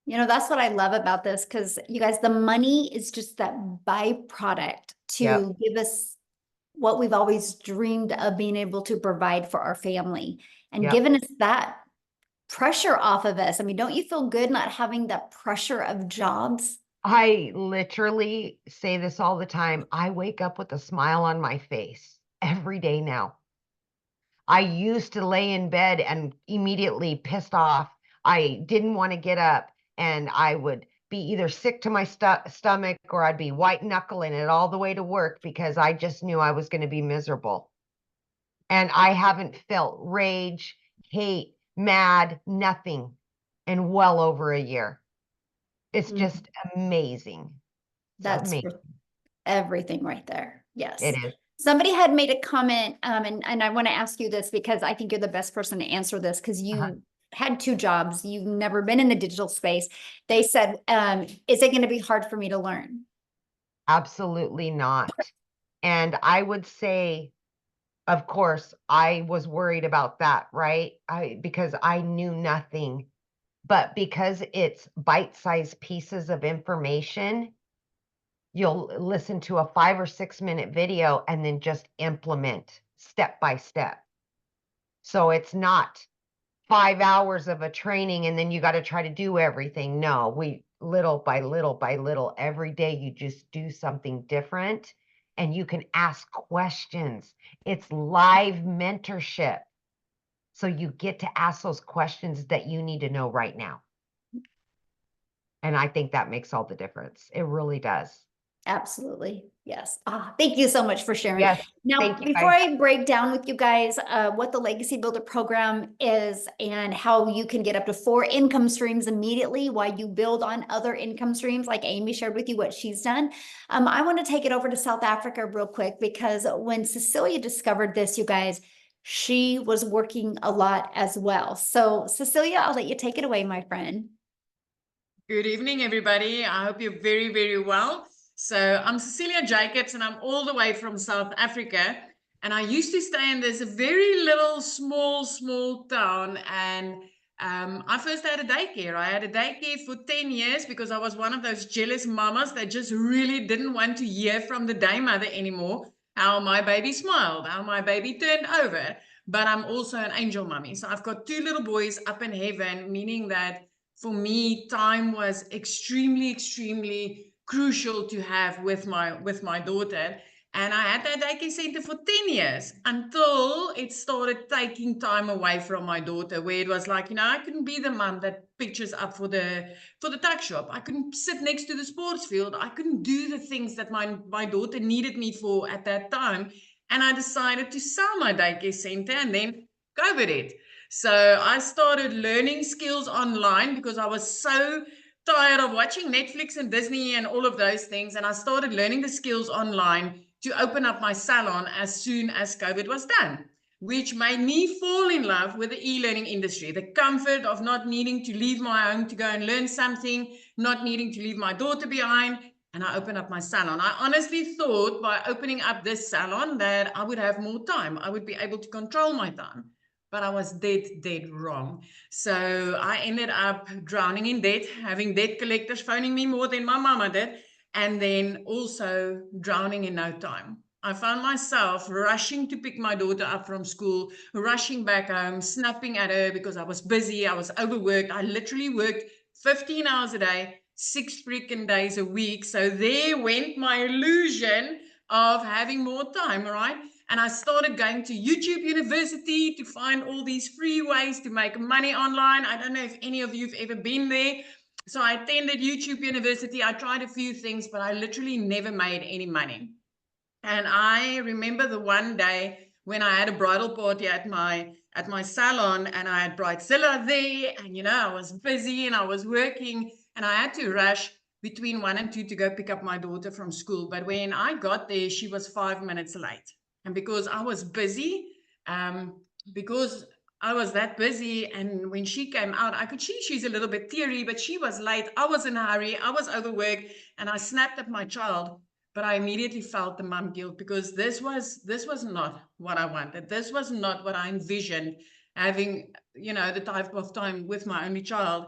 You know, that's what I love about this, because you guys, the money is just that byproduct to Yep. give us what we've always dreamed of being able to provide for our family, and Yep. giving us that pressure off of us. I mean, don't you feel good not having that pressure of jobs? I literally say this all the time. I wake up with a smile on my face every day now. I used to lay in bed and immediately pissed off. I didn't want to get up and I would be either sick to my stomach or I'd be white knuckling it all the way to work because I just knew I was going to be miserable. And I haven't felt rage, hate, mad, nothing in well over a year. It's just amazing. That's Amazing. everything right there. Yes. It is. Somebody had made a comment, and I want to ask you this because I think you're the best person to answer this, because you had 2 jobs. You've never been in the digital space. They said, is it going to be hard for me to learn? Absolutely not. And I would say, of course, I was worried about that, right? Because I knew nothing. But because it's bite-sized pieces of information, you'll listen to a 5 or 6 minute video and then just implement step by step. So it's not 5 hours of a training and then you got to try to do everything. No, we little by little by little, every day you just do something different and you can ask questions. It's live mentorship. So you get to ask those questions that you need to know right now. And I think that makes all the difference. It really does. Absolutely. Yes. Thank you so much for sharing. Yes. Now, Thank you, before guys. I break down with you guys what the Legacy Builder program is and how you can get up to 4 income streams immediately while you build on other income streams, like Amy shared with you what she's done, I want to take it over to South Africa real quick, because when Cecilia discovered this, you guys, she was working a lot as well. So Cecilia, I'll let you take it away, my friend. Good evening, everybody. I hope you're very, very well. So I'm Cecilia Jacobs, and I'm all the way from South Africa. And I used to stay in this very little, small town. And I first had a daycare. I had a daycare for 10 years because I was one of those jealous mamas that just really didn't want to hear from the day mother anymore how my baby smiled, how my baby turned over. But I'm also an angel mommy. So I've got 2 little boys up in heaven, meaning that for me, time was extremely crucial to have with my daughter. And I had that daycare center for 10 years until it started taking time away from my daughter, where it was like, I couldn't be the mom that pictures up for the tuck shop. I couldn't sit next to the sports field. I couldn't do the things that my daughter needed me for at that time. And I decided to sell my daycare center, and then COVID hit. So I started learning skills online because I was so tired of watching Netflix and Disney and all of those things. And I started learning the skills online to open up my salon as soon as COVID was done. which made me fall in love with the e-learning industry, the comfort of not needing to leave my home to go and learn something, not needing to leave my daughter behind. And I opened up my salon. I honestly thought by opening up this salon that I would have more time. I would be able to control my time. But I was dead wrong. So I ended up drowning in debt, having debt collectors phoning me more than my mama did, and then also drowning in no time. I found myself rushing to pick my daughter up from school, rushing back home, snapping at her because I was busy, I was overworked. I literally worked 15 hours a day, 6 freaking days a week. So there went my illusion of having more time, right? And I started going to YouTube University to find all these free ways to make money online. I don't know if any of you have ever been there. So I attended YouTube University. I tried a few things, but I literally never made any money. And I remember the one day when I had a bridal party at my salon, and I had Bridezilla there, and I was busy and I was working, and I had to rush between 1 and 2 to go pick up my daughter from school. But when I got there, she was 5 minutes late. And because I was busy, because I was that busy, and when she came out, I could see she's a little bit teary, but she was late. I was in a hurry. I was overworked, and I snapped at my child. But I immediately felt the mom guilt, because this was not what I wanted. This was not what I envisioned, having, the type of time with my only child.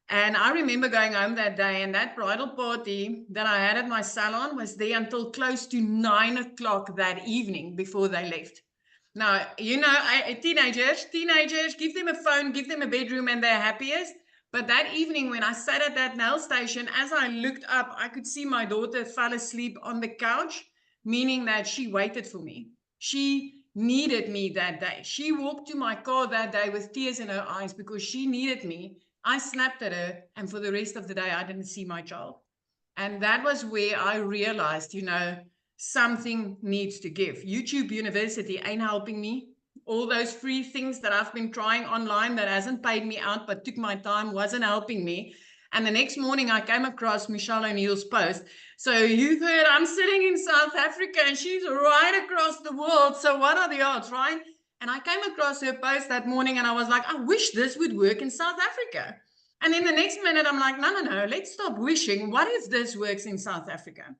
And I remember going home that day, and that bridal party that I had at my salon was there until close to 9 o'clock that evening before they left. Now, teenagers, give them a phone, give them a bedroom, and they're happiest. But that evening, when I sat at that nail station, as I looked up, I could see my daughter fell asleep on the couch, meaning that she waited for me. She needed me that day. She walked to my car that day with tears in her eyes because she needed me. I snapped at her, and for the rest of the day, I didn't see my child. And that was where I realized, something needs to give. YouTube University ain't helping me. All those free things that I've been trying online that hasn't paid me out but took my time wasn't helping me. And the next morning I came across Michelle O'Neill's post. So you've heard I'm sitting in South Africa and she's right across the world. So what are the odds, right? And I came across her post that morning and I was like, I wish this would work in South Africa. And then the next minute I'm like, no, let's stop wishing. What if this works in South Africa?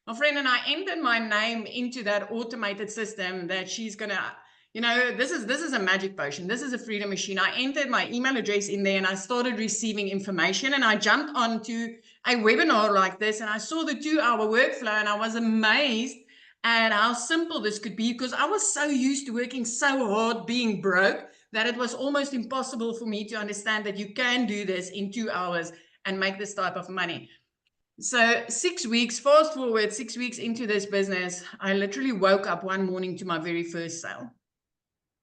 My friend and I entered my name into that automated system that she's going to, this is a magic potion. This is a freedom machine. I entered my email address in there and I started receiving information, and I jumped onto a webinar like this and I saw the 2-hour workflow, and I was amazed at how simple this could be, because I was so used to working so hard, being broke, that it was almost impossible for me to understand that you can do this in 2 hours and make this type of money. So 6 weeks, fast forward 6 weeks into this business, I literally woke up one morning to my very first sale.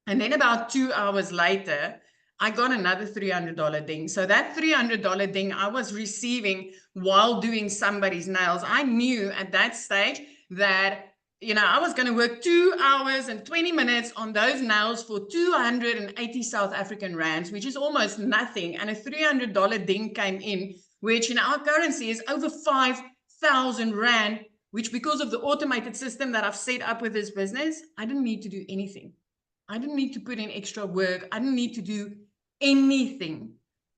And then about 2 hours later, I got another $300 ding. So that $300 ding I was receiving while doing somebody's nails. I knew at that stage that, I was going to work 2 hours and 20 minutes on those nails for 280 South African rands, which is almost nothing. And a $300 ding came in, which in our currency is over 5,000 rand, which, because of the automated system that I've set up with this business, I didn't need to do anything. I didn't need to put in extra work. I didn't need to do anything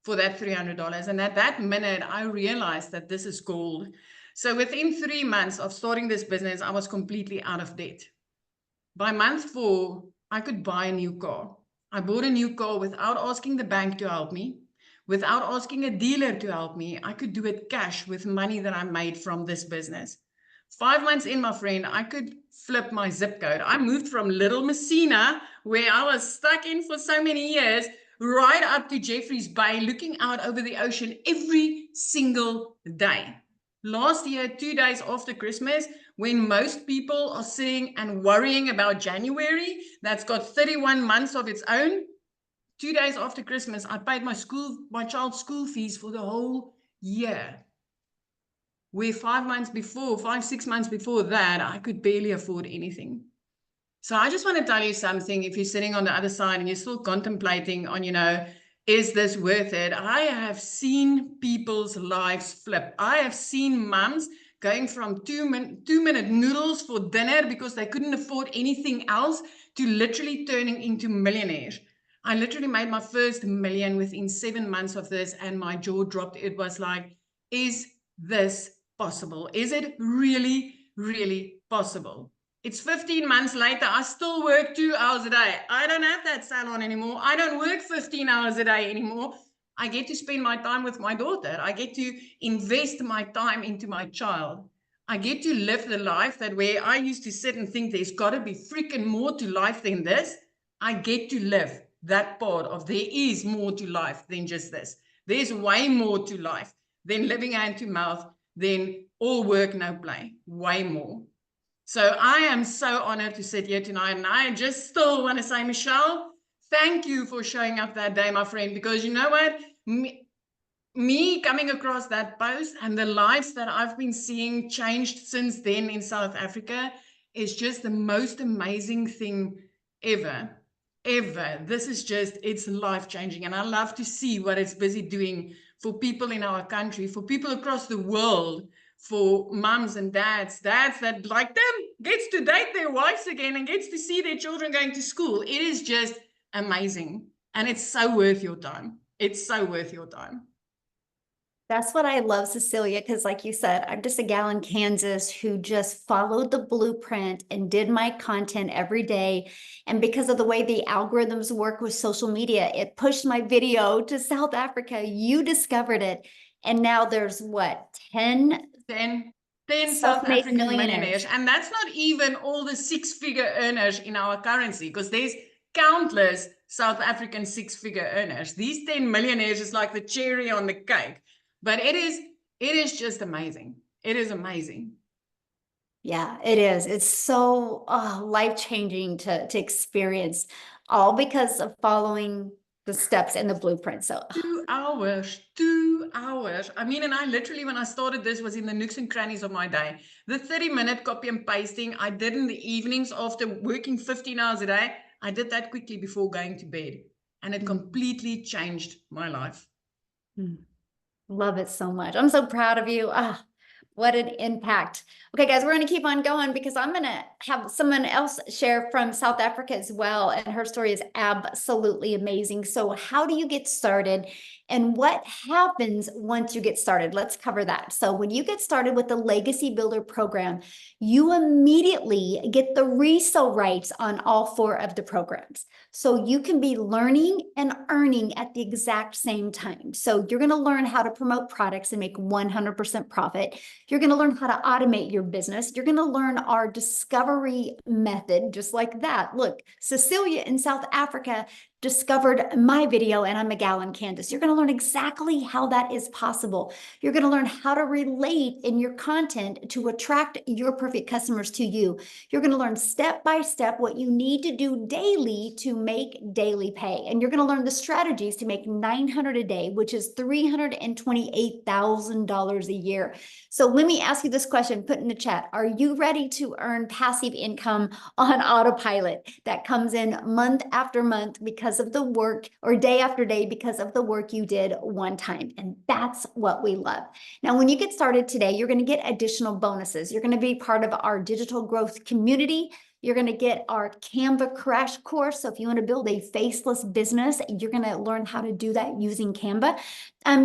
for that $300. And at that minute, I realized that this is gold. So within 3 months of starting this business, I was completely out of debt. By month 4, I could buy a new car. I bought a new car without asking the bank to help me, without asking a dealer to help me. I could do it cash with money that I made from this business. 5 months in, my friend, I could flip my zip code. I moved from Little Messina, where I was stuck in for so many years, right up to Jeffreys Bay, looking out over the ocean every single day. Last year, 2 days after Christmas, when most people are sitting and worrying about January, that's got 31 months of its own, 2 days after Christmas, I paid my child's school fees for the whole year. Where 6 months before that, I could barely afford anything. So I just want to tell you something. If you're sitting on the other side and you're still contemplating on, is this worth it? I have seen people's lives flip. I have seen moms going from 2-minute noodles for dinner because they couldn't afford anything else to literally turning into millionaires. I literally made my first million within 7 months of this, and my jaw dropped. It was like, is this possible? Is it really, really possible? It's 15 months later. I still work 2 hours a day. I don't have that salon anymore. I don't work 15 hours a day anymore. I get to spend my time with my daughter. I get to invest my time into my child. I get to live the life that where I used to sit and think there's got to be freaking more to life than this. I get to live that part of there is more to life than just this. There's way more to life than living hand to mouth, than all work, no play. Way more. So I am so honored to sit here tonight. And I just still want to say, Michelle, thank you for showing up that day, my friend, because you know what? Me coming across that post and the lives that I've been seeing changed since then in South Africa is just the most amazing thing ever. This is just, it's life-changing. And I love to see what it's busy doing for people in our country, for people across the world, for mums and dads that like them gets to date their wives again and gets to see their children going to school. It is just amazing. And it's so worth your time. It's so worth your time. That's what I love, Cecilia, because like you said, I'm just a gal in Kansas who just followed the blueprint and did my content every day. And because of the way the algorithms work with social media, it pushed my video to South Africa. You discovered it. And now there's what, 10 South self-made African millionaires. millionaires. And that's not even all the six-figure earners in our currency, because there's countless South African six-figure earners. These 10 millionaires is like the cherry on the cake. But it is just amazing. It is amazing. Yeah, it is. It's so life-changing to experience, all because of following the steps and the blueprint. So 2 hours, 2 hours. I mean, and I literally, when I started this, was in the nooks and crannies of my day. The 30-minute copy and pasting I did in the evenings after working 15 hours a day. I did that quickly before going to bed, and it completely changed my life. love it so much. I'm so proud of you. What an impact. Okay, guys, we're going to keep on going because I'm going to have someone else share from South Africa as well. And her story is absolutely amazing. So how do you get started? And what happens once you get started? Let's cover that. So when you get started with the Legacy Builder program, you immediately get the resale rights on all 4 of the programs. So you can be learning and earning at the exact same time. So you're going to learn how to promote products and make 100% profit. You're going to learn how to automate your business. You're going to learn our discovery method, just like that. Look, Cecilia in South Africa discovered my video, and I'm a gal in Kansas. You're going to learn exactly how that is possible. You're going to learn how to relate in your content to attract your perfect customers to you. You're going to learn step by step what you need to do daily to make daily pay. And you're going to learn the strategies to make $900 a day, which is $328,000 a year. So let me ask you this question, put in the chat. Are you ready to earn passive income on autopilot that comes in month after month because of the work, or day after day because of the work you did one time? And that's what we love. Now, when you get started today, you're going to get additional bonuses. You're going to be part of our digital growth community. You're going to get our Canva crash course. So if you want to build a faceless business, you're going to learn how to do that using Canva.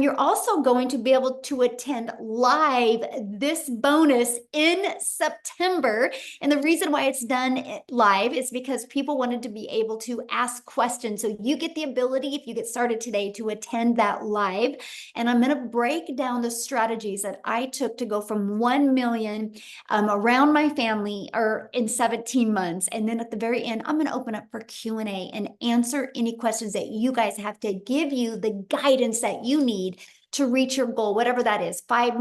You're also going to be able to attend live this bonus in September. And the reason why it's done live is because people wanted to be able to ask questions. So you get the ability, if you get started today, to attend that live. And I'm going to break down the strategies that I took to go from 1 million around my family, or in 17 months. And then at the very end, I'm going to open up for Q&A and answer any questions that you guys have, to give you the guidance that you need to reach your goal, whatever that is, 5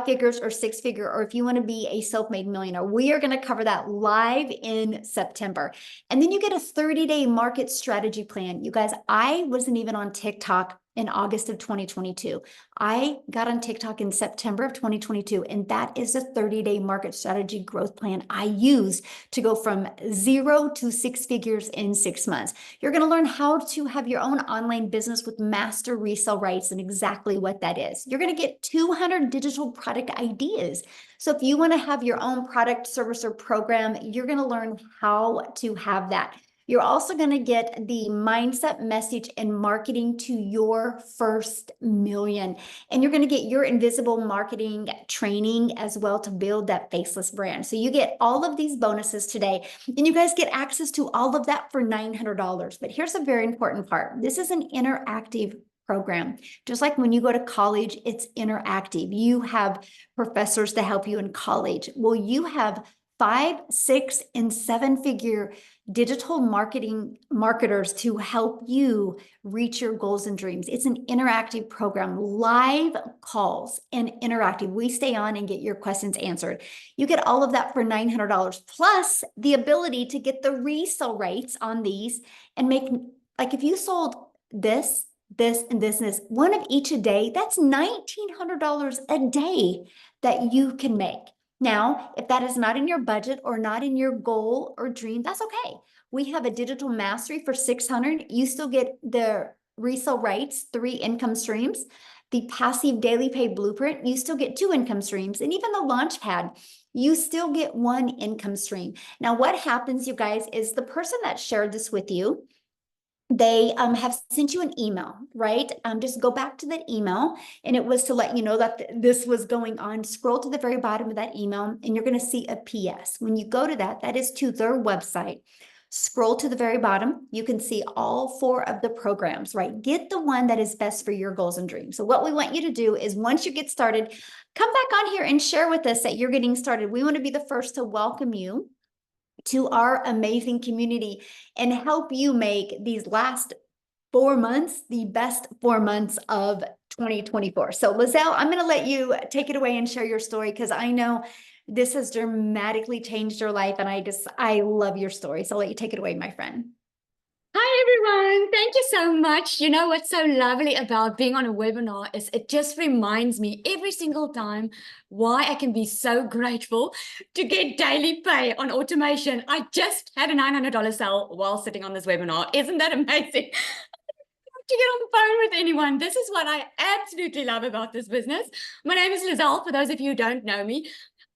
figures or 6 figure, or if you want to be a self-made millionaire. We are going to cover that live in September. And then you get a 30-day market strategy plan. You guys, I wasn't even on TikTok in August of 2022. I got on TikTok in September of 2022, and that is the 30-day market strategy growth plan I use to go from 0 to 6 figures in 6 months. You're going to learn how to have your own online business with master resale rights and exactly what that is. You're going to get 200 digital product ideas. So if you want to have your own product, service, or program, you're going to learn how to have that. You're also going to get the mindset, message, and marketing to your first million. And you're going to get your invisible marketing training as well to build that faceless brand. So you get all of these bonuses today, and you guys get access to all of that for $900. But here's a very important part. This is an interactive program. Just like when you go to college, it's interactive. You have professors to help you in college. Well, you have 5, 6, and 7-figure digital marketers to help you reach your goals and dreams. It's an interactive program, live calls and interactive. We stay on and get your questions answered. You get all of that for $900, plus the ability to get the resale rates on these and make, like if you sold this, and this, one of each a day, that's $1,900 a day that you can make. Now, if that is not in your budget or not in your goal or dream, that's okay. We have a digital mastery for $600. You still get the resale rights, 3 income streams. The passive daily pay blueprint, you still get 2 income streams. And even the launch pad, you still get 1 income stream. Now, what happens, you guys, is the person that shared this with you, they have sent you an email, right? Just go back to that email, and it was to let you know that this was going on. Scroll to the very bottom of that email, and you're going to see a PS. When you go to that, that is to their website. Scroll to the very bottom. You can see all 4 of the programs, right? Get the one that is best for your goals and dreams. So what we want you to do is once you get started, come back on here and share with us that you're getting started. We want to be the first to welcome you to our amazing community and help you make these last 4 months the best 4 months of 2024. So Lizelle, I'm going to let you take it away and share your story, because I know this has dramatically changed your life, and I love your story. So I'll let you take it away, my friend. Hi, everyone. Thank you so much. You know what's so lovely about being on a webinar is it just reminds me every single time why I can be so grateful to get daily pay on automation. I just had a $900 sale while sitting on this webinar. Isn't that amazing? To get on the phone with anyone. This is what I absolutely love about this business. My name is Lizelle, for those of you who don't know me.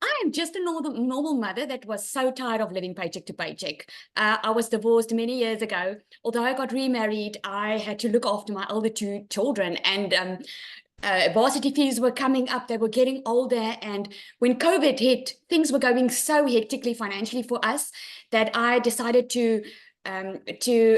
I am just a normal mother that was so tired of living paycheck to paycheck. I was divorced many years ago. Although I got remarried, I had to look after my older 2 children, and varsity fees were coming up. They were getting older, and when COVID hit, things were going so hectically financially for us that I decided to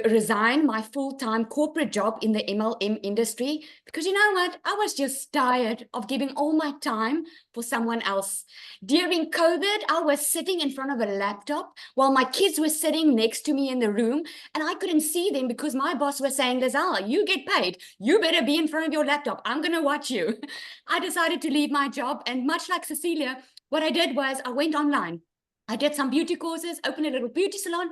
resign my full-time corporate job in the MLM industry, because you know what? I was just tired of giving all my time for someone else. During COVID, I was sitting in front of a laptop while my kids were sitting next to me in the room, and I couldn't see them because my boss was saying, Lizelle, you get paid. You better be in front of your laptop. I'm going to watch you. I decided to leave my job, and much like Cecilia, what I did was I went online. I did some beauty courses, opened a little beauty salon.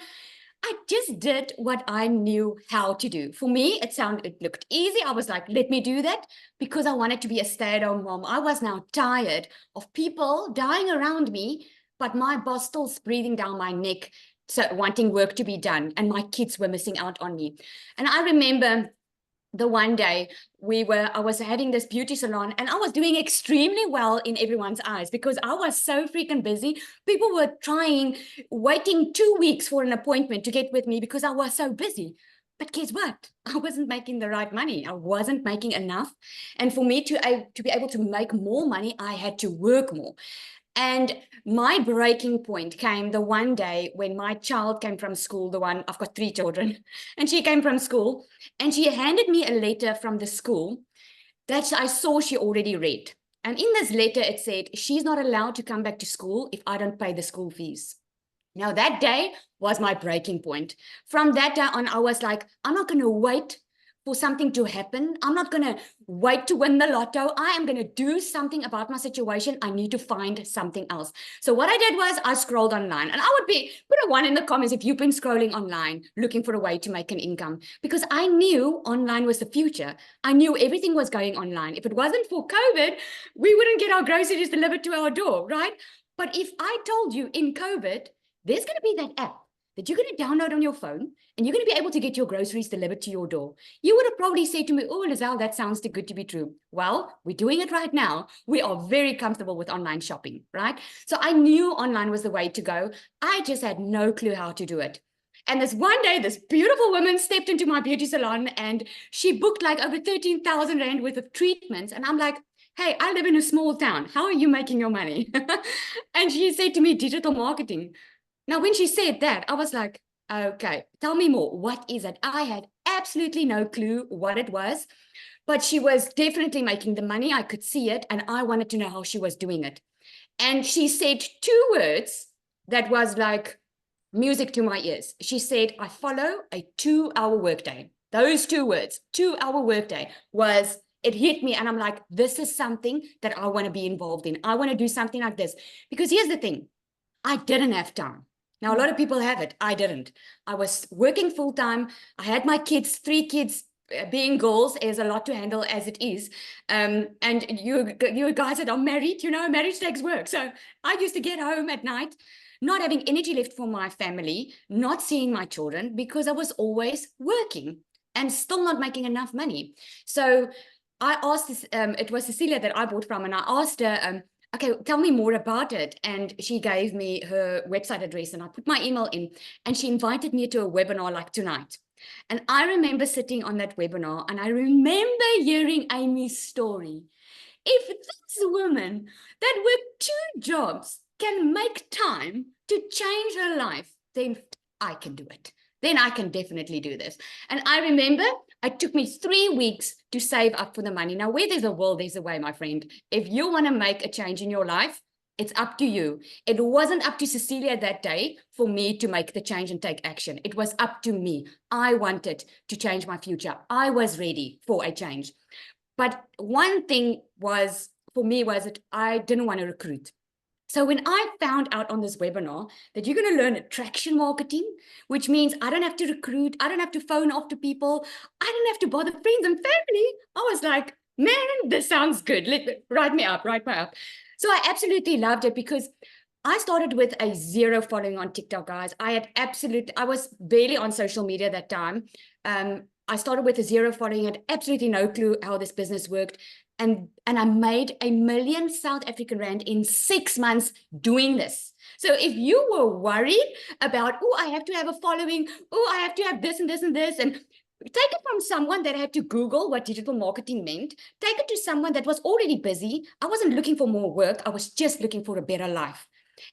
I just did what I knew how to do. For me, it looked easy. I was like, let me do that, because I wanted to be a stay-at-home mom. I was now tired of people dying around me, but my boss still breathing down my neck, so wanting work to be done, and my kids were missing out on me. And I remember the one day I was having this beauty salon, and I was doing extremely well in everyone's eyes because I was so freaking busy. People were waiting 2 weeks for an appointment to get with me because I was so busy. But guess what? I wasn't making the right money. I wasn't making enough. And for me to be able to make more money, I had to work more. And my breaking point came the one day when my child came from school, I've got 3 children, and she came from school, and she handed me a letter from the school that I saw she already read. And in this letter, it said, she's not allowed to come back to school if I don't pay the school fees. Now, that day was my breaking point. From that day on, I was like, I'm not going to wait for something to happen. I'm not going to wait to win the lotto. I am going to do something about my situation. I need to find something else. So what I did was I scrolled online, and I would put a 1 in the comments if you've been scrolling online looking for a way to make an income, because I knew online was the future. I knew everything was going online. If it wasn't for COVID, we wouldn't get our groceries delivered to our door, right? But if I told you in COVID, there's going to be that app that you're going to download on your phone, and you're going to be able to get your groceries delivered to your door, you would have probably said to me, oh, Lizelle, that sounds too good to be true. Well, we're doing it right now. We are very comfortable with online shopping, right? So I knew online was the way to go. I just had no clue how to do it. And this one day, this beautiful woman stepped into my beauty salon, and she booked like over 13,000 Rand worth of treatments. And I'm like, hey, I live in a small town. How are you making your money? And she said to me, digital marketing. Now, when she said that, I was like, okay, tell me more. What is it? I had absolutely no clue what it was, but she was definitely making the money. I could see it, and I wanted to know how she was doing it. And she said 2 words that was like music to my ears. She said, I follow a 2-hour workday. Those 2 words, 2-hour workday, was, it hit me. And I'm like, this is something that I want to be involved in. I want to do something like this. Because here's the thing, I didn't have time. Now, a lot of people have it. I didn't. I was working full time. I had my kids, 3 kids. Being girls is a lot to handle as it is. And you guys that are married, you know, marriage takes work. So I used to get home at night, not having energy left for my family, not seeing my children, because I was always working and still not making enough money. So I asked this, it was Cecilia that I bought from, and I asked her, okay, tell me more about it. And she gave me her website address, and I put my email in, and she invited me to a webinar like tonight. And I remember sitting on that webinar, and I remember hearing Amy's story. If this woman that worked 2 jobs can make time to change her life, then I can do it. Then I can definitely do this. And I remember it took me 3 weeks to save up for the money. Now, where there's a will, there's a way, my friend. If you want to make a change in your life, it's up to you. It wasn't up to Cecilia that day for me to make the change and take action. It was up to me. I wanted to change my future. I was ready for a change. But one thing was, for me, was that I didn't want to recruit. So when I found out on this webinar that you're going to learn attraction marketing, which means I don't have to recruit, I don't have to phone after people, I don't have to bother friends and family, I was like, man, this sounds good. Write me up. So I absolutely loved it, because I started with a 0 following on TikTok, guys. I was barely on social media that time. I started with a 0 following, had absolutely no clue how this business worked. And I made $1 million South African Rand in 6 months doing this. So if you were worried about, oh, I have to have a following, oh, I have to have this and this and this, and take it from someone that had to Google what digital marketing meant, take it to someone that was already busy. I wasn't looking for more work. I was just looking for a better life.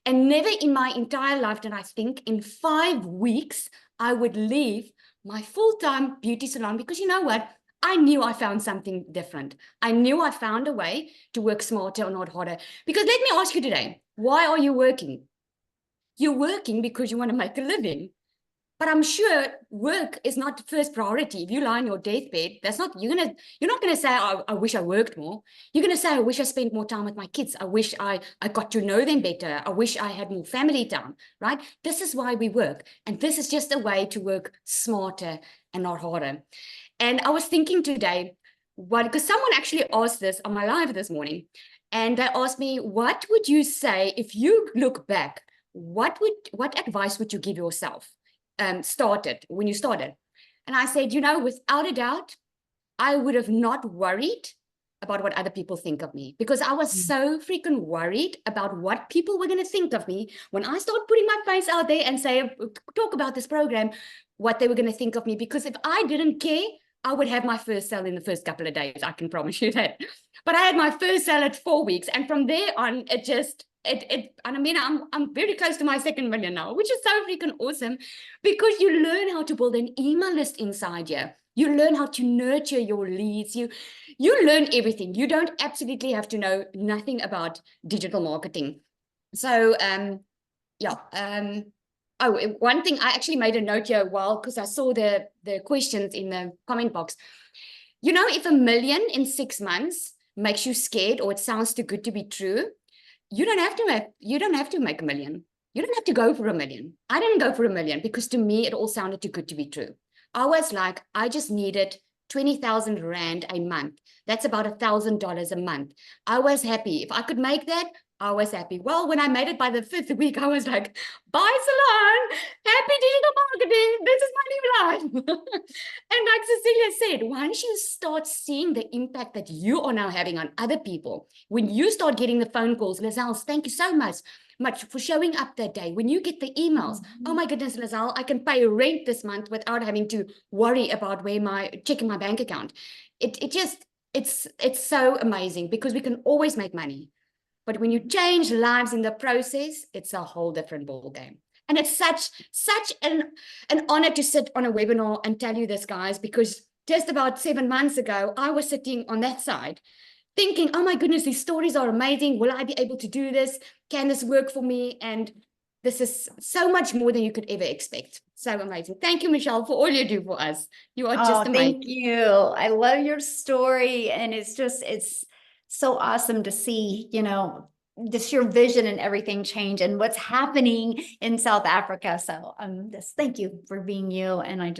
And never in my entire life did I think in 5 weeks I would leave my full-time beauty salon, because you know what? I knew I found something different. I knew I found a way to work smarter or not harder. Because let me ask you today, why are you working? You're working because you want to make a living. But I'm sure work is not the first priority. If you lie on your deathbed, you're not gonna say, I wish I worked more. You're gonna say, I wish I spent more time with my kids. I wish I got to know them better. I wish I had more family time, right? This is why we work. And this is just a way to work smarter and not harder. And I was thinking today, because someone actually asked this on my live this morning, and they asked me, what would you say if you look back? What advice would you give yourself when you started? And I said, without a doubt, I would have not worried about what other people think of me, because I was so freaking worried about what people were going to think of me when I started putting my face out there and talk about this program, what they were going to think of me. Because if I didn't care, I would have my first sale in the first couple of days. I can promise you that. But I had my first sale at 4 weeks. And from there on, I'm very close to my 2nd million now, which is so freaking awesome, because you learn how to build an email list inside you. You learn how to nurture your leads. You learn everything. You don't absolutely have to know nothing about digital marketing. So, Oh, one thing, I actually made a note here because I saw the questions in the comment box. You know, if 1 million in 6 months makes you scared or it sounds too good to be true, you don't have to make 1 million. You don't have to go for 1 million. I didn't go for 1 million because to me, it all sounded too good to be true. I was like, I just needed 20,000 Rand a month. That's about $1,000 a month. I was happy. If I could make that, I was happy. Well, when I made it by the 5th week, I was like, bye, salon. Happy digital marketing. This is my new life. And like Cecilia said, once you start seeing the impact that you are now having on other people, when you start getting the phone calls, Lizelle, thank you so much for showing up that day. When you get the emails, oh my goodness, Lizelle, I can pay rent this month without having to worry about checking my bank account. It's so amazing because we can always make money. But when you change lives in the process, it's a whole different ballgame. And it's such an honor to sit on a webinar and tell you this, guys, because just about 7 months ago, I was sitting on that side thinking, oh my goodness, these stories are amazing. Will I be able to do this? Can this work for me? And this is so much more than you could ever expect. So amazing. Thank you, Michelle, for all you do for us. You are just amazing. Thank you. I love your story. And it's so awesome to see, just your vision and everything change and what's happening in South Africa. So just thank you for being you. And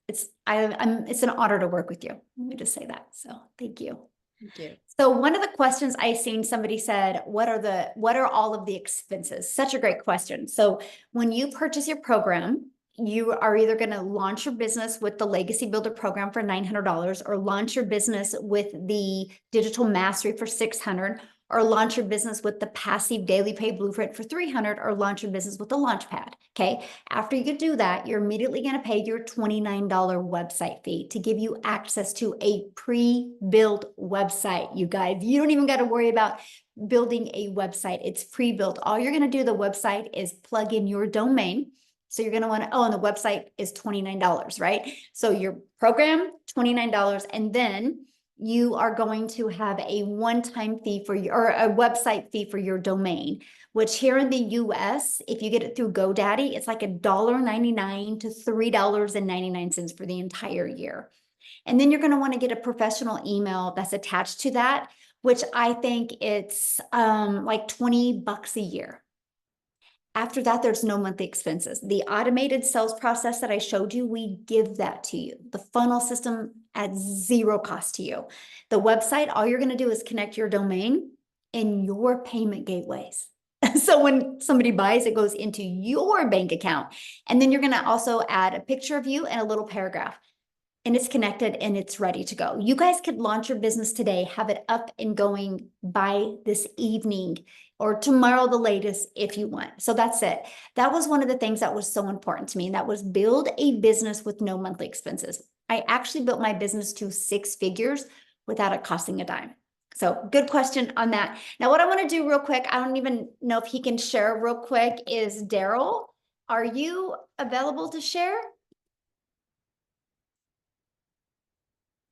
it's an honor to work with you. Let me just say that. So thank you. Thank you. So one of the questions I seen, somebody said, what are all of the expenses? Such a great question. So when you purchase your program, you are either going to launch your business with the Legacy Builder program for $900 or launch your business with the Digital Mastery for $600 or launch your business with the Passive Daily Pay Blueprint for $300 or launch your business with the Launchpad. Okay. After you do that, you're immediately going to pay your $29 website fee to give you access to a pre-built website. You guys, you don't even got to worry about building a website. It's pre-built. All you're going to do, the website is plug in your domain. So you're going to want to, and the website is $29, right? So your program, $29. And then you are going to have a one-time fee or a website fee for your domain, which here in the US, if you get it through GoDaddy, it's like $1.99 to $3.99 for the entire year. And then you're going to want to get a professional email that's attached to that, which I think it's like $20 a year. After that, there's no monthly expenses. The automated sales process that I showed you, we give that to you. The funnel system at zero cost to you. The website, all you're going to do is connect your domain and your payment gateways. So when somebody buys, it goes into your bank account. And then you're going to also add a picture of you and a little paragraph. And it's connected and it's ready to go. You guys could launch your business today, have it up and going by this evening or tomorrow the latest if you want. So that's it. That was one of the things that was so important to me. And that was build a business with no monthly expenses. I actually built my business to 6 figures without it costing a dime. So good question on that. Now, what I want to do real quick, I don't even know if he can share real quick, is Daryl, are you available to share?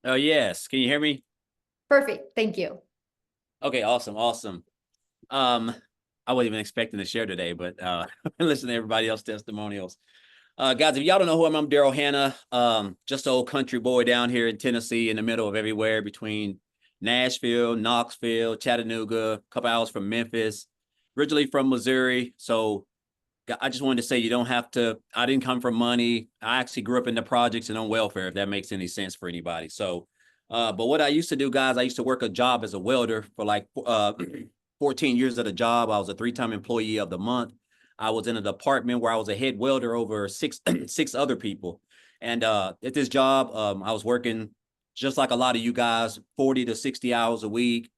Oh, yes. Can you hear me? Perfect. Thank you. Okay, awesome. I wasn't even expecting to share today, but listen to everybody else's testimonials. Guys, if y'all don't know who I'm Daryl Hanna, just an old country boy down here in Tennessee in the middle of everywhere between Nashville, Knoxville, Chattanooga, a couple hours from Memphis, originally from Missouri. So I just wanted to say you don't have to, I didn't come from money. I actually grew up in the projects and on welfare, if that makes any sense for anybody. So, but what I used to do, guys, I used to work a job as a welder for like 14 years at a job. I was a 3-time employee of the month. I was in a department where I was a head welder over six other people. And at this job, I was working just like a lot of you guys, 40 to 60 hours a week,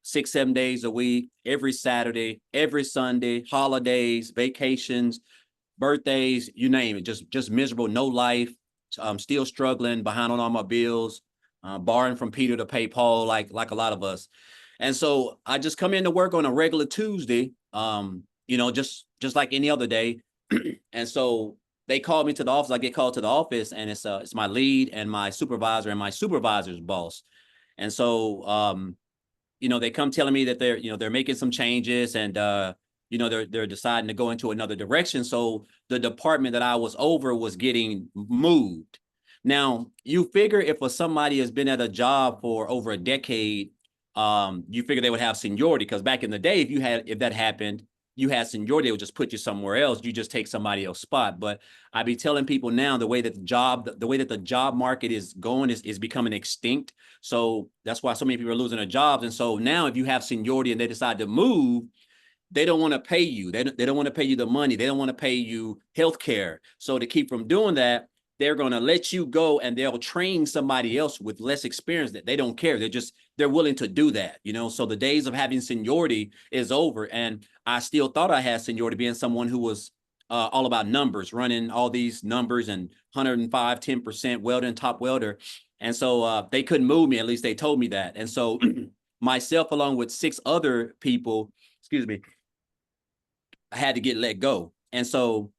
6-7 days a week, every Saturday, every Sunday, holidays, vacations, birthdays, you name it, just miserable, no life. I'm still struggling, behind on all my bills, borrowing from Peter to pay Paul, like a lot of us. And so I just come into work on a regular Tuesday, just like any other day. And so they called me to the office. I get called to the office, and it's my lead and my supervisor and my supervisor's boss. And so, they come telling me that they're making some changes, and you know, they're deciding to go into another direction. So the department that I was over was getting moved. Now, you figure if somebody has been at a job for over a decade, you figure they would have seniority, because back in the day, if that happened, you had seniority, it would just put you somewhere else. You just take somebody else's spot. But I be telling people now, the way that the job market is going is becoming extinct. So that's why so many people are losing their jobs. And so now if you have seniority and they decide to move, they don't want to pay you. They don't want to pay you the money. They don't want to pay you health care. So to keep from doing that, they're going to let you go and they'll train somebody else with less experience. That they don't care. They're willing to do that, you know. So the days of having seniority is over. And I still thought I had seniority, being someone who was all about numbers, running all these numbers and 105, 10% welder and top welder. And so they couldn't move me. At least they told me that. And so myself, along with 6 other people, excuse me, I had to get let go. And so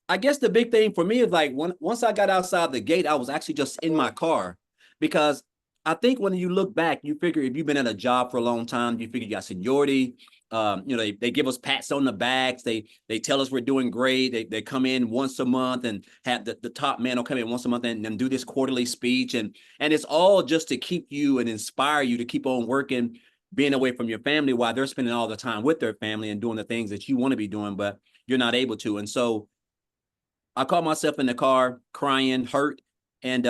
I guess the big thing for me is like once I got outside the gate, I was actually just in my car, because I think when you look back, you figure if you've been at a job for a long time, you figure you got seniority. You know, they give us pats on the backs. They tell us we're doing great. They come in once a month and have the top man will come in once a month and do this quarterly speech. And it's all just to keep you and inspire you to keep on working, being away from your family while they're spending all the time with their family and doing the things that you want to be doing, but you're not able to. And so I caught myself in the car crying, hurt. And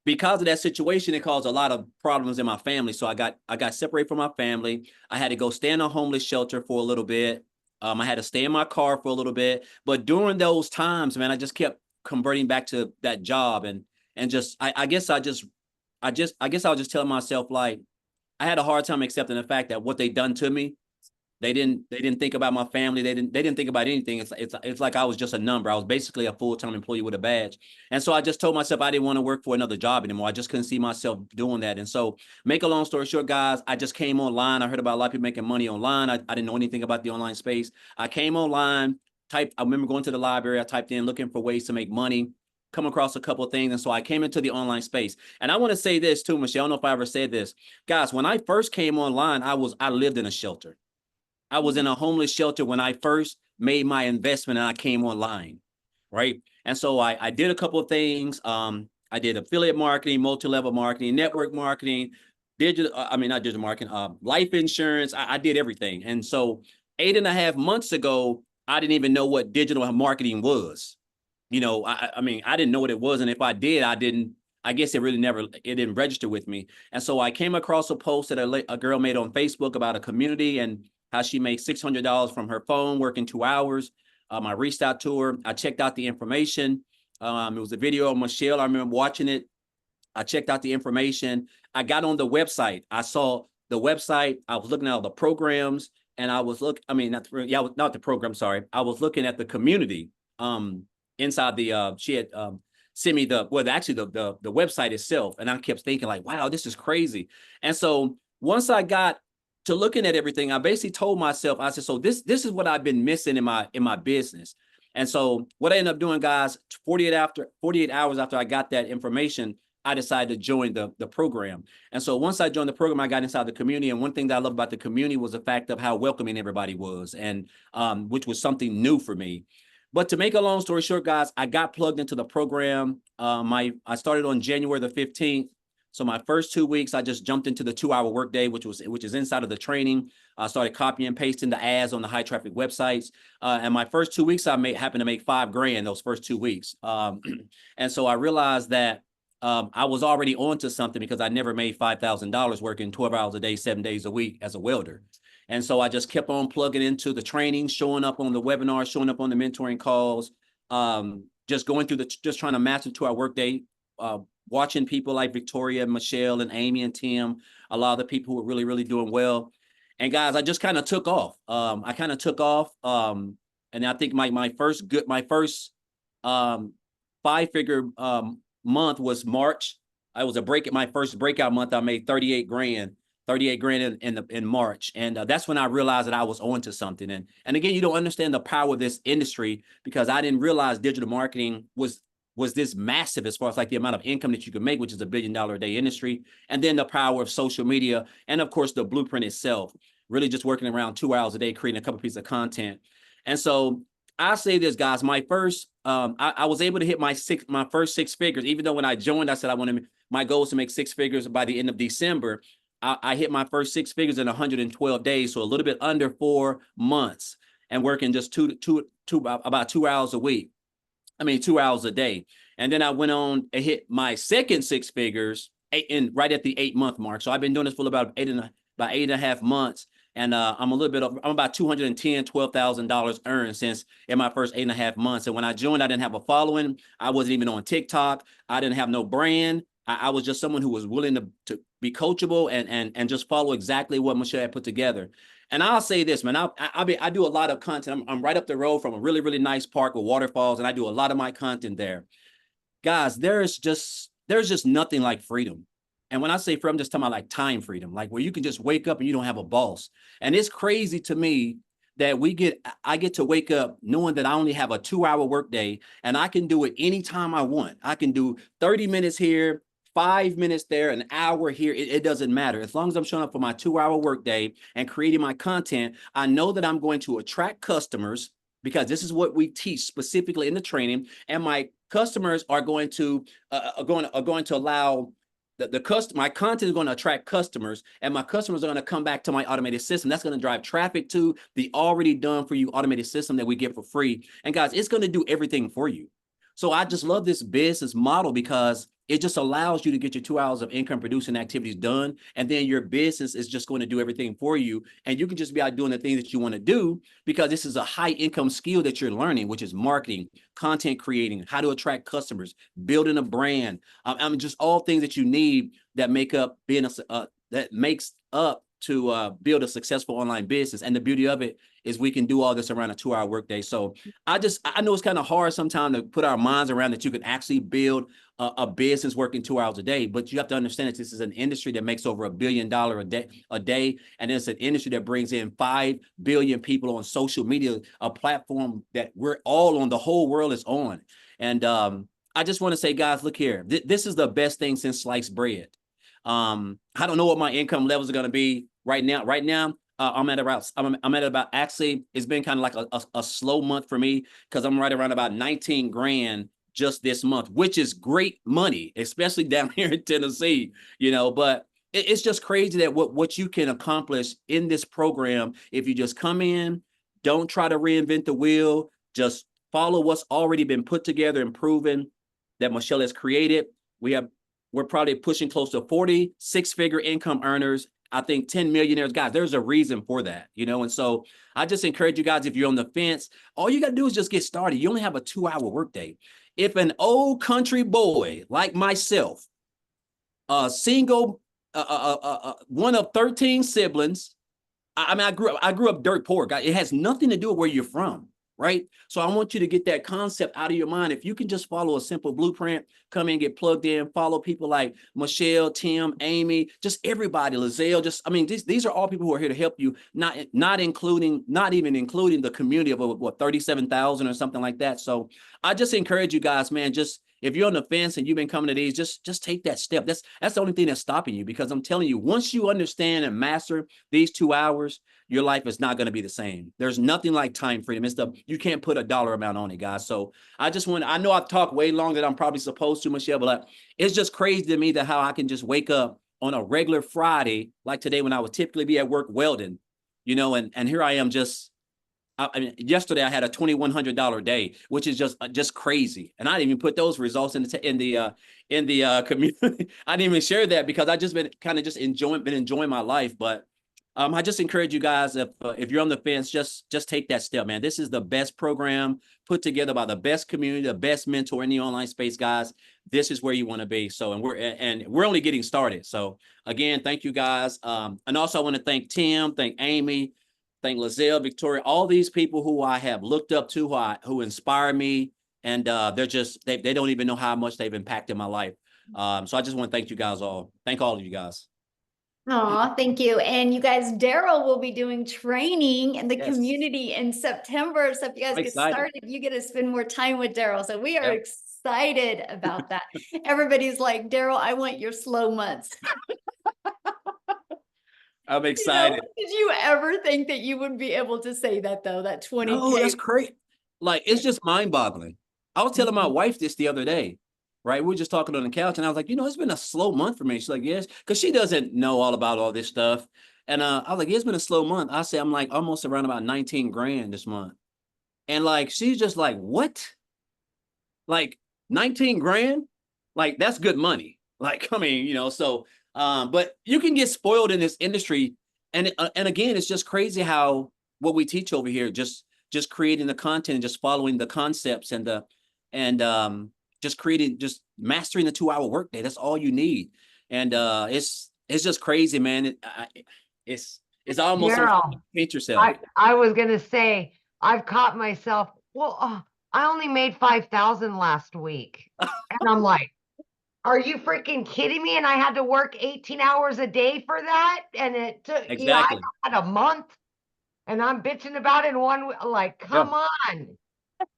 because of that situation, it caused a lot of problems in my family. So I got separated from my family. I had to go stay in a homeless shelter for a little bit. I had to stay in my car for a little bit. But during those times, man, I just kept converting back to that job. And just, I guess I was just telling myself, like, I had a hard time accepting the fact that what they done to me, they didn't think about my family. They didn't think about anything. It's like I was just a number. I was basically a full-time employee with a badge. And so I just told myself I didn't want to work for another job anymore. I just couldn't see myself doing that. And so, make a long story short, guys, I just came online. I heard about a lot of people making money online. I didn't know anything about the online space. I came online, I remember going to the library. I typed in looking for ways to make money, come across a couple of things. And so I came into the online space. And I want to say this too, Michelle. I don't know if I ever said this. Guys, when I first came online, I lived in a shelter. I was in a homeless shelter when I first made my investment and I came online, right? And so I did a couple of things. I did affiliate marketing, multi-level marketing, network marketing, not digital marketing, life insurance. I did everything. And so 8.5 months ago, I didn't even know what digital marketing was. You know, I didn't know what it was. And if I did, I guess it didn't register with me. And so I came across a post that a girl made on Facebook about a community and how she made $600 from her phone working 2 hours. I reached out to her. I checked out the information. It was a video of Michelle. I remember watching it. I checked out the information. I got on the website. I saw the website. I was looking at all the programs, and I was not the program. Sorry, I was looking at the community. Inside the she had sent me the website itself, and I kept thinking like, wow, this is crazy. And so once I got to looking at everything, I basically told myself, I said, so this is what I've been missing in my business. And so what I ended up doing, guys, 48 hours after I got that information, I decided to join the program. And so once I joined the program, I got inside the community. And one thing that I love about the community was the fact of how welcoming everybody was, and which was something new for me. But to make a long story short, guys, I got plugged into the program. I started on January the 15th. So my first 2 weeks, I just jumped into the 2-hour workday, which is inside of the training. I started copying and pasting the ads on the high traffic websites. And my first 2 weeks, happened to make $5 grand those first 2 weeks. And so I realized that I was already onto something, because I never made $5,000 working 12 hours a day, 7 days a week as a welder. And so I just kept on plugging into the training, showing up on the webinars, showing up on the mentoring calls, just going through just trying to master 2-hour workday, watching people like Victoria, Michelle, and Amy and Tim, a lot of the people who were really, really doing well. And guys, I just kind of took off. And I think my first 5-figure month was March. I was my first breakout month. I made 38 grand in March. And that's when I realized that I was onto something. And again, you don't understand the power of this industry, because I didn't realize digital marketing was this massive as far as like the amount of income that you can make, which is $1 billion a day industry. And then the power of social media, and of course the blueprint itself. really just working around 2 hours a day, creating a couple pieces of content. And so I say this, guys, my first, I was able to hit my first 6 figures, even though when I joined, I said my goal is to make 6 figures by the end of December. I hit my first 6 figures in 112 days, so a little bit under 4 months, and working just about 2 hours a week. 2 hours a day. And then I went on and hit my second 6 figures right at the 8-month mark. So I've been doing this for about 8.5 months. And I'm about $12,000 earned since in my first 8.5 months. And when I joined, I didn't have a following. I wasn't even on TikTok. I didn't have no brand. I was just someone who was willing to be coachable and just follow exactly what Michelle had put together. And I'll say this, man, I do a lot of content. I'm right up the road from a really, really nice park with waterfalls, and I do a lot of my content there. Guys, there's just nothing like freedom. And when I say freedom, I'm just talking about like time freedom, like where you can just wake up and you don't have a boss. And it's crazy to me that I get to wake up knowing that I only have a 2-hour workday and I can do it anytime I want. I can do 30 minutes here, 5 minutes there, an hour here. It doesn't matter. As long as I'm showing up for my 2-hour workday and creating my content, I know that I'm going to attract customers because this is what we teach specifically in the training. And my customers are going to allow my content is going to attract customers, and my customers are going to come back to my automated system. That's going to drive traffic to the already done for you automated system that we get for free. And guys, it's going to do everything for you. So I just love this business model because it just allows you to get your 2 hours of income producing activities done. And then your business is just going to do everything for you. And you can just be out doing the things that you want to do because this is a high income skill that you're learning, which is marketing, content creating, how to attract customers, building a brand. Just all things that you need that make up to build a successful online business. And the beauty of it is we can do all this around a 2-hour workday. So I know it's kind of hard sometimes to put our minds around that you can actually build a business working 2 hours a day, but you have to understand that this is an industry that makes over $1 billion a day. And it's an industry that brings in 5 billion people on social media, a platform that we're all on, the whole world is on. And I just want to say, guys, look here, this is the best thing since sliced bread. I don't know what my income levels are going to be right now. I'm at about, actually, it's been kind of like a slow month for me because I'm right around about 19 grand just this month, which is great money, especially down here in Tennessee, but it's just crazy that what you can accomplish in this program if you just come in, don't try to reinvent the wheel, just follow what's already been put together and proven that Michelle has created. We're probably pushing close to 40 6-figure income earners. I think 10 millionaires, guys, there's a reason for that, and so I just encourage you guys, if you're on the fence, all you got to do is just get started. You only have a 2-hour workday. If an old country boy like myself, single, one of 13 siblings, I grew up dirt poor, guys. It has nothing to do with where you're from, right? So I want you to get that concept out of your mind. If you can just follow a simple blueprint, come in, get plugged in, follow people like Michelle, Tim, Amy, just everybody, Lizelle, these are all people who are here to help you, not even including the community of 37,000 or something like that. So I just encourage you guys, man, if you're on the fence and you've been coming to these, just take that step. That's the only thing that's stopping you, because I'm telling you, once you understand and master these 2 hours, your life is not going to be the same. There's nothing like time freedom. You can't put a dollar amount on it, guys. So I know I've talked way longer than I'm probably supposed to, Michelle, but it's just crazy to me that how I can just wake up on a regular Friday, like today when I would typically be at work welding, and here I am yesterday I had a $2,100 day, which is just crazy. And I didn't even put those results in the community. I didn't even share that because I just been enjoying my life. But I just encourage you guys, if you're on the fence, just take that step, man. This is the best program put together by the best community, the best mentor in the online space, guys. This is where you want to be. So, and we're only getting started. So again, thank you guys. And also I want to thank Tim, thank Amy, thank Lizelle, Victoria, all these people who I have looked up to, who inspire me. And they don't even know how much they've impacted my life. So I just want to thank you guys all. Thank all of you guys. Aw, thank you. And you guys, Daryl will be doing training in the Yes. community in September. So if you guys get started, you get to spend more time with Daryl. So we are excited about that. Everybody's like, Daryl, I want your slow months. I'm excited. Did you ever think that you would be able to say that though, that 20K? Oh, that's great. Like, it's just mind-boggling. I was telling my Mhm. wife this the other day, right? We were just talking on the couch, and I was like, it's been a slow month for me. She's like, yes, because she doesn't know all about all this stuff. And I was like, it's been a slow month. I say, I'm like almost around about 19 grand this month. And like, she's just like, what? Like 19 grand? Like, that's good money. Like, I mean, so, but you can get spoiled in this industry. And again, it's just crazy how what we teach over here, just creating the content and just following the concepts and just mastering the 2-hour workday. That's all you need. And it's just crazy, man. It's almost Daryl, paint yourself. I was gonna say, I've caught myself, well, I only made 5,000 last week. And I'm like, are you freaking kidding me? And I had to work 18 hours a day for that. And it took, Exactly. I had a month, and I'm bitching about it in one, like, come on.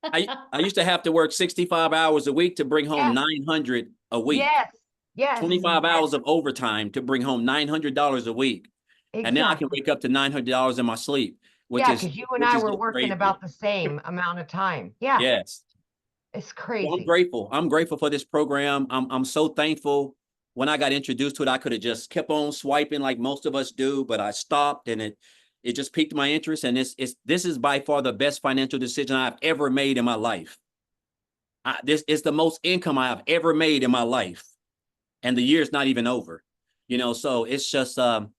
I used to have to work 65 hours a week to bring home Yes. 900 a week. Yes. 25 hours of overtime to bring home $900 a week. Exactly. And now I can wake up to $900 in my sleep, which is because you and I were working crazy. about the same amount of time. Yeah. Yes. It's crazy. Well, I'm grateful. I'm grateful for this program. I'm so thankful. When I got introduced to it, I could have just kept on swiping like most of us do, but I stopped, and it just piqued my interest. And this is by far the best financial decision I've ever made in my life. This is the most income I have ever made in my life, and the year's not even over. So it's just and